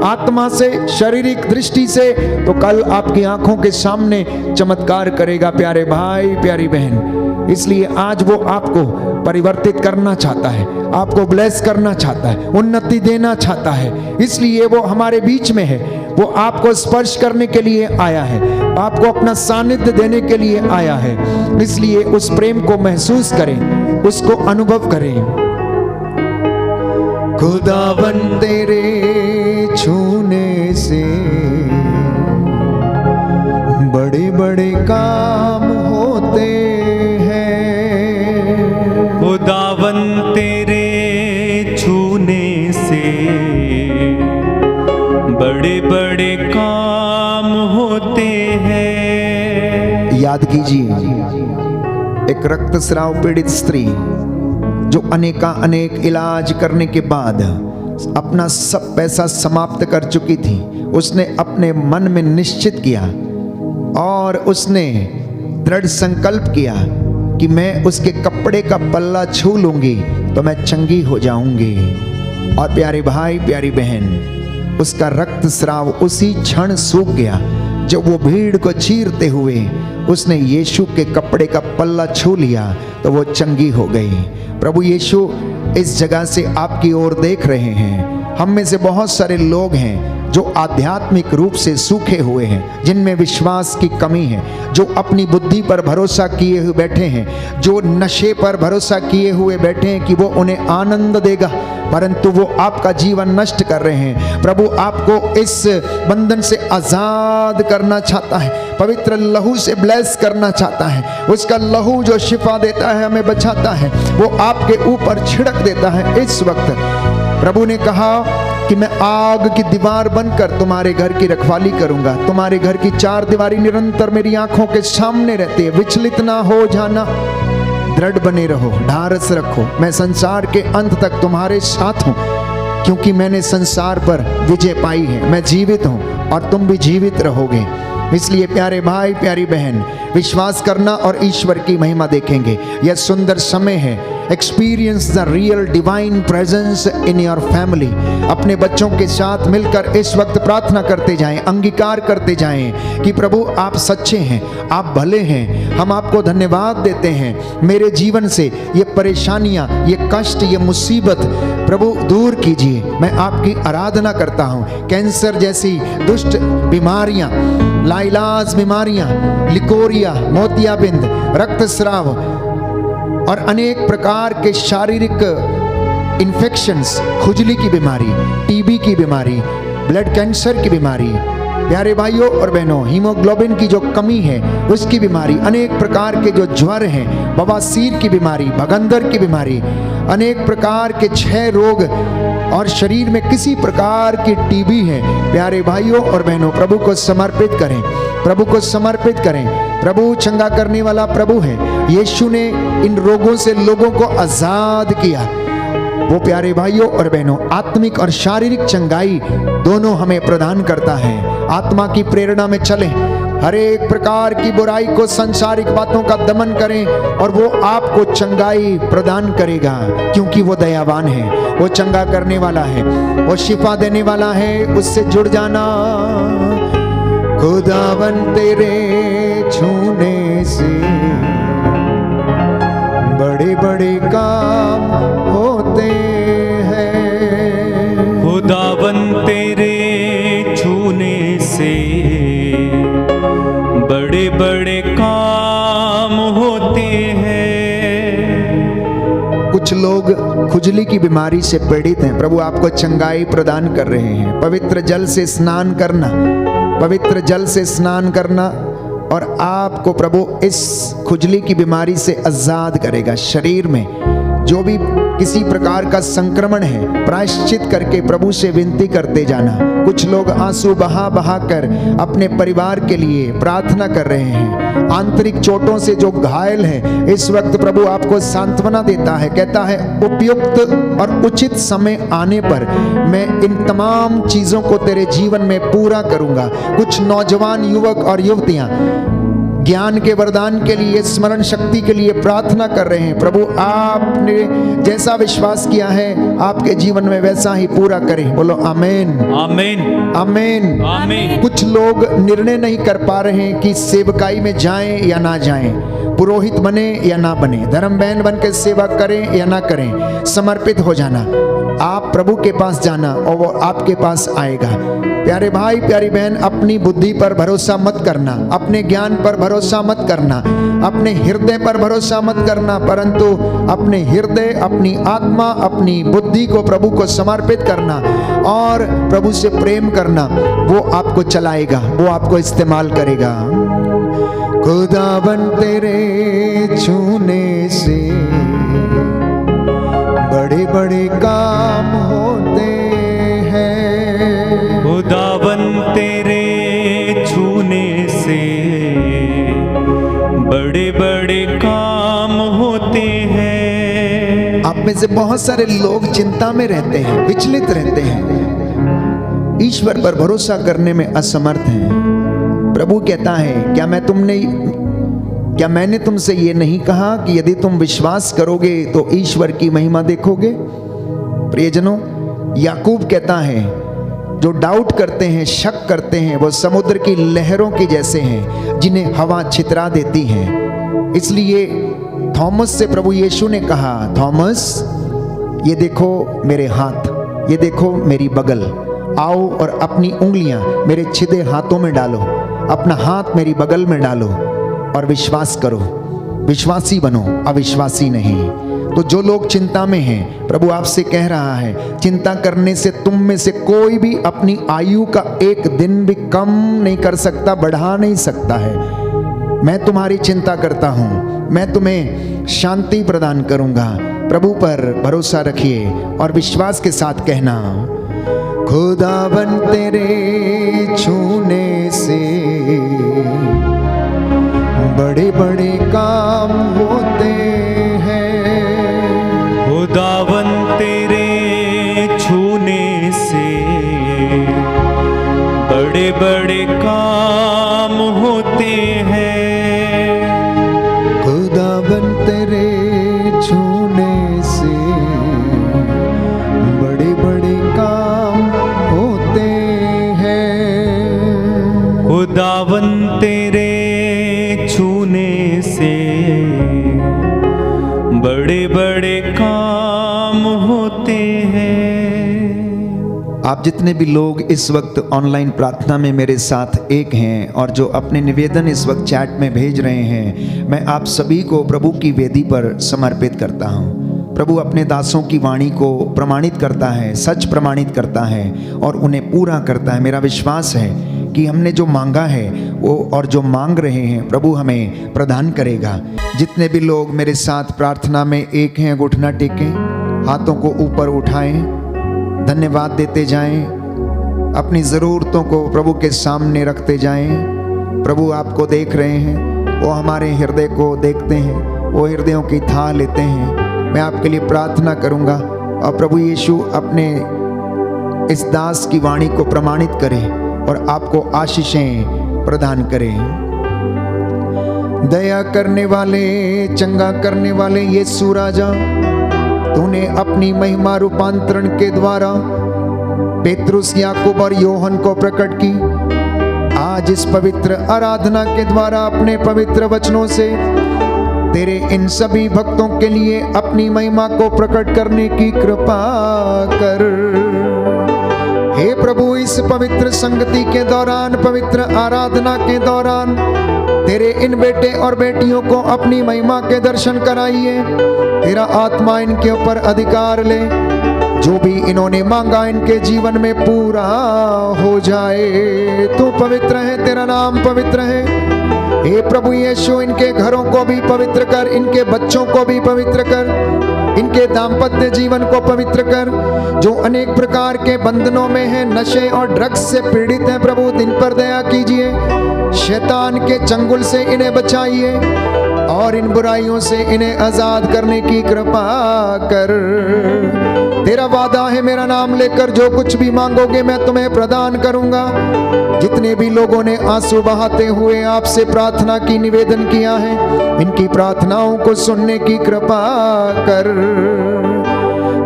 आत्मा से, शारीरिक दृष्टि से, तो कल आपकी आंखों के सामने चमत्कार करेगा प्यारे भाई, प्यारी बहन। इसलिए आज वो आपको परिवर्तित करना चाहता है, आपको ब्लेस करना चाहता है, उन्नति देना चाहता है। इसलिए वो हमारे बीच में है, वो आपको स्पर्श करने के लिए आया है, आपको अपना सानिध्य देने के लिए आया है। इसलिए उस प्रेम को महसूस करें, उसको अनुभव करें। खुदावन तेरे छूने से बड़े बड़े काम होते हैं। खुदावन तेरे छूने से बड़े बड़े काम होते हैं। याद कीजिए, एक रक्तस्राव पीड़ित स्त्री जो अनेक इलाज करने के बाद अपना सब पैसा समाप्त कर चुकी थी, उसने अपने मन में निश्चित किया और उसने दृढ़ संकल्प किया कि मैं उसके कपड़े का पल्ला छू लूंगी तो मैं चंगी हो जाऊंगी। और प्यारे भाई, प्यारी बहन, उसका रक्तस्राव उसी क्षण सूख गया जब वो भीड़ को चीरते हुए उसने यीशु के कपड़े का पल्ला छू लिया तो वो चंगी हो गई। प्रभु यीशु इस जगह से आपकी ओर देख रहे हैं। हम में से बहुत सारे लोग हैं जो आध्यात्मिक रूप से सूखे हुए हैं, जिनमें विश्वास की कमी है, जो अपनी बुद्धि पर भरोसा किए हुए बैठे हैं, जो नशे पर भरोसा किए हुए बैठे हैं कि वो उन्हें आनंद देगा, परंतु वो आपका जीवन नष्ट कर रहे हैं। प्रभु आपको इस बंधन से आजाद करना चाहता है, पवित्र लहू से ब्लेस करना चाहता है। उसका लहू जो शिफा देता है, हमें बचाता है, वो आपके ऊपर छिड़क देता है। इस वक्त प्रभु ने कहा कि मैं आग की दीवार बनकर तुम्हारे घर की रखवाली करूंगा। तुम्हारे घर की चार दीवारी निरंतर मेरी आंखों के सामने रहती है। विचलित ना हो जाना, दृढ़ बने रहो, ढारस रखो। मैं संसार के अंत तक तुम्हारे साथ हूं, क्योंकि मैंने संसार पर विजय पाई है। मैं जीवित हूं और तुम भी जीवित रहोगे। इसलिए प्यारे भाई, प्यारी बहन, विश्वास करना और ईश्वर की महिमा देखेंगे। यह सुंदर समय है। Experience the real divine presence in your family. अपने बच्चों के साथ मिलकर इस वक्त प्रार्थना करते जाएं, अंगीकार करते जाएं कि प्रभु आप सच्चे हैं, आप भले हैं, हम आपको धन्यवाद देते हैं। मेरे जीवन से ये परेशानियां, ये कष्ट, ये मुसीबत प्रभु दूर कीजिए। मैं आपकी आराधना करता हूँ। कैंसर जैसी दुष्ट बीमारियां, लाइलाज बीमारियां, लिकोरिया, मोतियाबिंद, रक्तस्राव और अनेक प्रकार के शारीरिक इन्फेक्शंस, खुजली की बीमारी, टीबी की बीमारी, ब्लड कैंसर की बीमारी, प्यारे भाइयों और बहनों, हीमोग्लोबिन की जो कमी है उसकी बीमारी, अनेक प्रकार के जो ज्वर हैं, बवासीर की बीमारी, भगंदर की बीमारी, अनेक प्रकार के क्षय रोग और शरीर में किसी प्रकार की टीबी है, प्यारे भाइयों और बहनों, प्रभु को समर्पित करें, प्रभु को समर्पित करें। प्रभु चंगा करने वाला प्रभु है। यीशु ने इन रोगों से लोगों को आजाद किया। वो प्यारे भाइयों और बहनों, आत्मिक और शारीरिक चंगाई दोनों हमें प्रदान करता है। आत्मा की प्रेरणा में चलें, हर एक प्रकार की बुराई को, सांसारिक बातों का दमन करें और वो आपको चंगाई प्रदान करेगा, क्योंकि वो दयावान है, वो चंगा करने वाला है, वो शिफा देने वाला है। उससे जुड़ जाना। खुदावन तेरे छूने से बड़े बड़े काम होते हैं। खुदावन तेरे छूने से बड़े बड़े काम होते हैं। कुछ लोग खुजली की बीमारी से पीड़ित हैं। प्रभु आपको चंगाई प्रदान कर रहे हैं। पवित्र जल से स्नान करना, पवित्र जल से स्नान करना और आपको प्रभु इस खुजली की बीमारी से आजाद करेगा। शरीर में जो भी किसी प्रकार का संक्रमण है, प्रायश्चित करके प्रभु से विनती करते जाना। कुछ लोग आंसू बहा बहा कर अपने परिवार के लिए प्रार्थना कर रहे हैं। आंतरिक चोटों से जो घायल है, इस वक्त प्रभु आपको सांत्वना देता है, कहता है उपयुक्त और उचित समय आने पर मैं इन तमाम चीजों को तेरे जीवन में पूरा करूंगा। कुछ नौजवान युवक और युवतियां ज्ञान के वरदान के लिए, स्मरण शक्ति के लिए प्रार्थना कर रहे हैं। प्रभु आपने जैसा विश्वास किया है आपके जीवन में वैसा ही पूरा करें। बोलो आमीन, आमीन, आमीन, आमीन। कुछ लोग निर्णय नहीं कर पा रहे हैं कि सेवकाई में जाएं या ना जाएं, पुरोहित बने या ना बने, धर्म बहन बन के सेवा करें या ना करें। समर्पित हो जाना, आप प्रभु के पास जाना और वो आपके पास आएगा। प्यारे भाई, प्यारी बहन, अपनी बुद्धि पर भरोसा मत करना, अपने ज्ञान पर भरोसा मत करना, अपने हृदय पर भरोसा मत करना, परंतु अपने हृदय, अपनी आत्मा, अपनी बुद्धि को प्रभु को समर्पित करना और प्रभु से प्रेम करना। वो आपको चलाएगा, वो आपको इस्तेमाल करेगा। खुदावन तेरे छूने से बड़े बड़े काम होते हैं। खुदावन तेरे छूने से बड़े बड़े काम होते हैं। आप में से बहुत सारे लोग चिंता में रहते हैं, विचलित रहते हैं, ईश्वर पर भरोसा करने में असमर्थ हैं। प्रभु कहता है, क्या मैंने तुमसे ये नहीं कहा कि यदि तुम विश्वास करोगे तो ईश्वर की महिमा देखोगे? प्रियजनों, याकूब कहता है, जो डाउट करते हैं, शक करते हैं, वो समुद्र की लहरों की जैसे हैं जिन्हें हवा छितरा देती है। इसलिए थॉमस से प्रभु यीशु ने कहा, थॉमस ये देखो मेरे हाथ, ये देखो मेरी बगल, आओ और अपनी उंगलियां मेरे छिदे हाथों में डालो, अपना हाथ मेरी बगल में डालो और विश्वास करो। विश्वासी बनो, अविश्वासी नहीं। तो जो लोग चिंता में हैं, प्रभु आपसे कह रहा है, चिंता करने से तुम में से कोई भी अपनी आयु का एक दिन भी कम नहीं कर सकता, बढ़ा नहीं सकता है। मैं तुम्हारी चिंता करता हूं, मैं तुम्हें शांति प्रदान करूंगा। प्रभु पर भरोसा रखिए और विश्वास के साथ कहना, खुदावन तेरे छूने से बड़े बड़े काम होते हैं। खुदावन तेरे छूने से बड़े बड़े काम होते हैं। पावन तेरे छूने से बड़े बड़े काम होते हैं। आप जितने भी लोग इस वक्त ऑनलाइन प्रार्थना में मेरे साथ एक हैं और जो अपने निवेदन इस वक्त चैट में भेज रहे हैं, मैं आप सभी को प्रभु की वेदी पर समर्पित करता हूँ। प्रभु अपने दासों की वाणी को प्रमाणित करता है, सच प्रमाणित करता है और उन्हें पूरा करता है। मेरा विश्वास है कि हमने जो मांगा है वो और जो मांग रहे हैं प्रभु हमें प्रदान करेगा। जितने भी लोग मेरे साथ प्रार्थना में एक हैं, घुटना टेकें, हाथों को ऊपर उठाएं, धन्यवाद देते जाएं, अपनी ज़रूरतों को प्रभु के सामने रखते जाएं। प्रभु आपको देख रहे हैं, वो हमारे हृदय को देखते हैं, वो हृदयों की थाह लेते हैं। मैं आपके लिए प्रार्थना करूंगा और प्रभु यीशु अपने इस दास की वाणी को प्रमाणित करे और आपको आशीषें प्रदान करें। दया करने वाले, चंगा करने वाले यीशु राजा, तूने अपनी महिमा रूपांतरण के द्वारा पेतरुस, याकूब और योहन को प्रकट की। आज इस पवित्र आराधना के द्वारा अपने पवित्र वचनों से तेरे इन सभी भक्तों के लिए अपनी महिमा को प्रकट करने की कृपा कर। हे प्रभु, इस पवित्र संगति के दौरान, पवित्र आराधना के दौरान तेरे इन बेटे और बेटियों को अपनी महिमा के दर्शन कराइए। तेरा आत्मा इनके ऊपर अधिकार ले, जो भी इन्होंने मांगा इनके जीवन में पूरा हो जाए। तू पवित्र है, तेरा नाम पवित्र है। हे प्रभु यीशु, इनके घरों को भी पवित्र कर, इनके बच्चों को भी पवित्र कर, इनके दाम्पत्य जीवन को पवित्र कर। जो अनेक प्रकार के बंधनों में हैं, नशे और ड्रग्स से पीड़ित हैं, प्रभु दिन पर दया कीजिए। शैतान के चंगुल से इन्हें बचाइए और इन बुराइयों से इन्हें आजाद करने की कृपा कर। तेरा वादा है, मेरा नाम लेकर जो कुछ भी मांगोगे मैं तुम्हें प्रदान करूंगा। जितने भी लोगों ने आंसू बहाते हुए आपसे प्रार्थना की, निवेदन किया है, इनकी प्रार्थनाओं को सुनने की कृपा कर।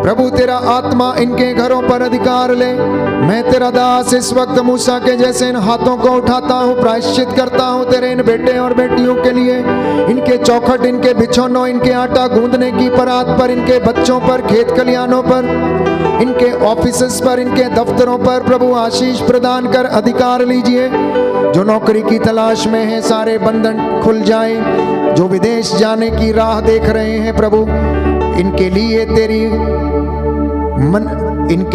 प्रभु, तेरा आत्मा इनके घरों पर अधिकार ले। मैं तेरा दास इस वक्त मूसा के जैसे इन हाथों को उठाता हूँ, प्रायश्चित करता हूँ तेरे इन बेटे और बेटियों के लिए। इनके चौखट, इनके बिछौनों, इनके आटा गूंदने की परात पर, इनके बच्चों पर, खेत खलियानों पर, इनके ऑफिसेस पर, इनके दफ्तरों पर प्रभु आशीष प्रदान कर अधिकार लीजिए। जो नौकरी की तलाश में है, सारे बंधन खुल जाएं। जो विदेश जाने की राह देख रहे हैं प्रभु, इनके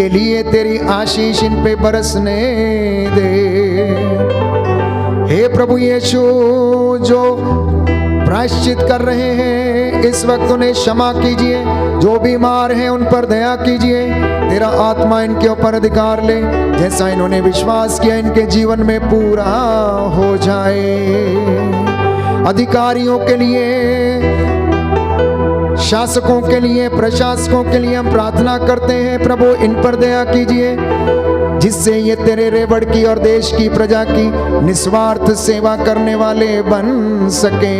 लिए तेरी आशीष इन पे बरसने दे। हे प्रभु यीशु, जो प्रायश्चित कर रहे हैं इस वक्त उन्हें क्षमा कीजिए। जो बीमार हैं उन पर दया कीजिए। तेरा आत्मा इनके ऊपर अधिकार ले, जैसा इन्होंने विश्वास किया इनके जीवन में पूरा हो जाए। अधिकारियों के लिए, शासकों के लिए, प्रशासकों के लिए हम प्रार्थना करते हैं प्रभु, इन पर दया कीजिए, जिससे ये तेरे रेवड़ की और देश की प्रजा की निस्वार्थ सेवा करने वाले बन सके।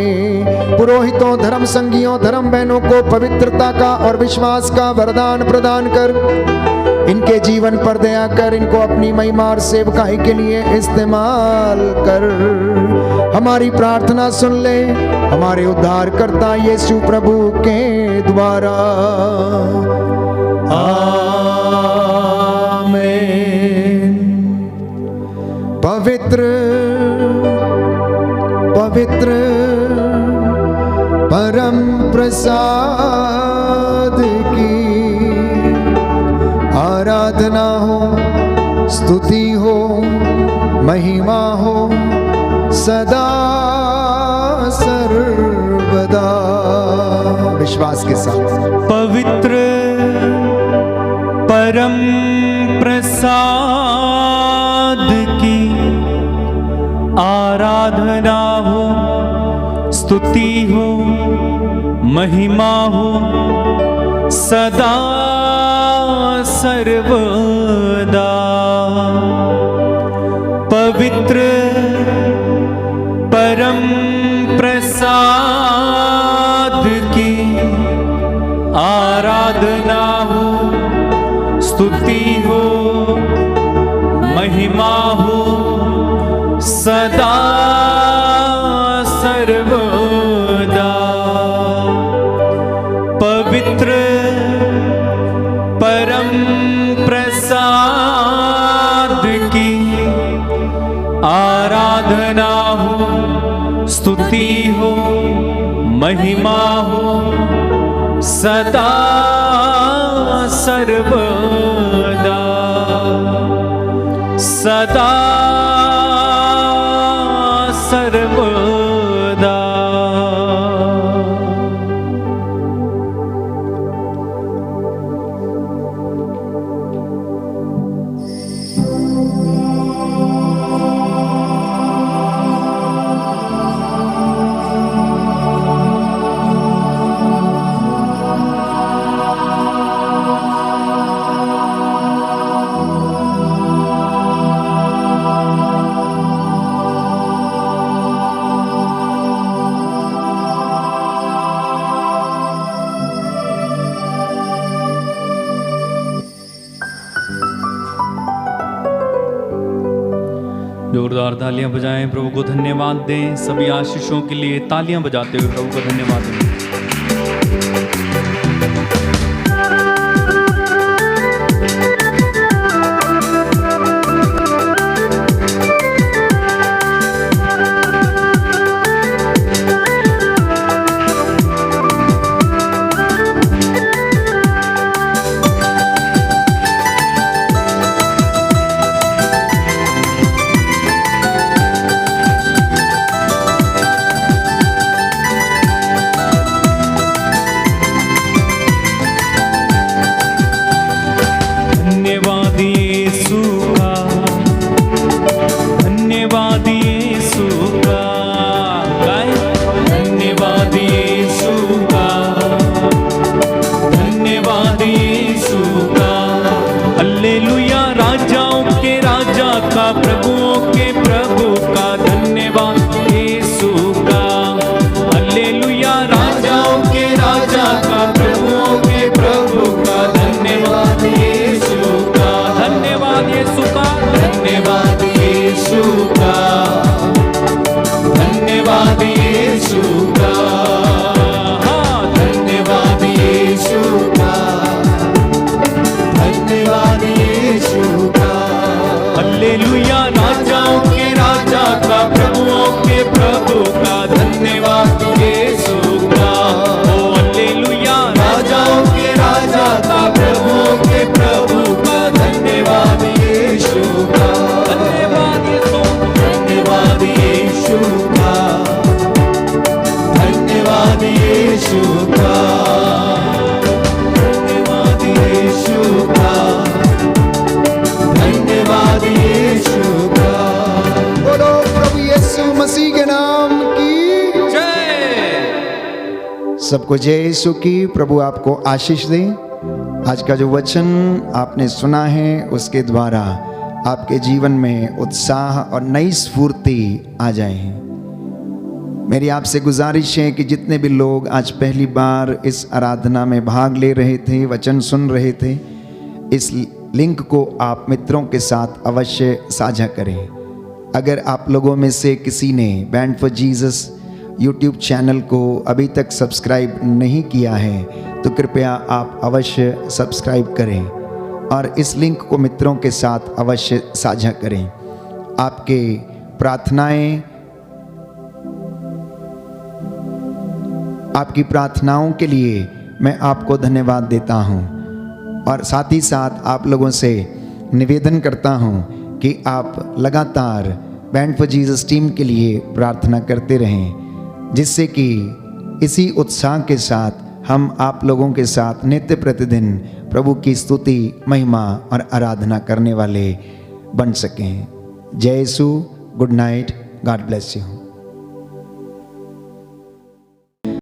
पुरोहितों, धर्म संगियों, धर्म बहनों को पवित्रता का और विश्वास का वरदान प्रदान कर। इनके जीवन पर दया कर, इनको अपनी महिमा और सेवकाई के लिए इस्तेमाल कर। हमारी प्रार्थना सुन ले, हमारे उद्धारकर्ता यीशु प्रभु के द्वारा। आमीन। पवित्र पवित्र परम प्रसाद की आराधना हो, स्तुति हो, महिमा हो सदा सर्वदा। विश्वास के साथ पवित्र परम प्रसाद की आराधना हो, स्तुति हो, महिमा हो सदा सर्वदा। पवित्र परम प्रसाद की आराधना हो, स्तुति हो, महिमा हो सदा सर्वदा पवित्र परम प्रसाद की आराधना हो, स्तुति हो, महिमा हो सदा सर्वदा, सदा सर्वदा। जोरदार तालियां बजाएं, प्रभु को धन्यवाद दें। सभी आशीषों के लिए तालियां बजाते हुए प्रभु को धन्यवाद दें। प्रभुओं के प्रभु का धन्यवाद यीशु का। हालेलुया, राजाओं के राजा का, प्रभुओं के प्रभु का धन्यवाद यीशु का। धन्यवाद यीशु का, धन्यवाद यीशु का, धन्यवाद यीशु का। हाँ, धन्यवाद यीशु का, धन्यवाद यीशु का। हालेलुया, राजाओं के राजा का, प्रभुओं के प्रभु का धन्यवाद यीशु का। ओ हालेलुया, राजाओं के राजा का, प्रभुओं के प्रभु का धन्यवाद यीशु का। धन्यवाद यीशु, धन्यवाद यीशु का, धन्यवाद यीशु का, धन्यवाद यीशु का, धन्यवाद यीशु का। बोलो प्रभु यीशु मसीह के नाम की जय। सबको जय यीशु की। प्रभु आपको आशीष दे। आज का जो वचन आपने सुना है उसके द्वारा आपके जीवन में उत्साह और नई स्फूर्ति आ जाए। मेरी आपसे गुजारिश है कि जितने भी लोग आज पहली बार इस आराधना में भाग ले रहे थे, वचन सुन रहे थे, इस लिंक को आप मित्रों के साथ अवश्य साझा करें। अगर आप लोगों में से किसी ने band for Jesus YouTube channel को अभी तक सब्सक्राइब नहीं किया है तो कृपया आप अवश्य सब्सक्राइब करें और इस लिंक को मित्रों के साथ अवश्य साझा करें। आपके आपकी प्रार्थनाओं के लिए मैं आपको धन्यवाद देता हूं और साथ ही साथ आप लोगों से निवेदन करता हूं कि आप लगातार बैंड फॉर जीसस टीम के लिए प्रार्थना करते रहें, जिससे कि इसी उत्साह के साथ हम आप लोगों के साथ नित्य प्रतिदिन प्रभु की स्तुति, महिमा और आराधना करने वाले बन सकें। जय Yeshu. Good night. God bless you.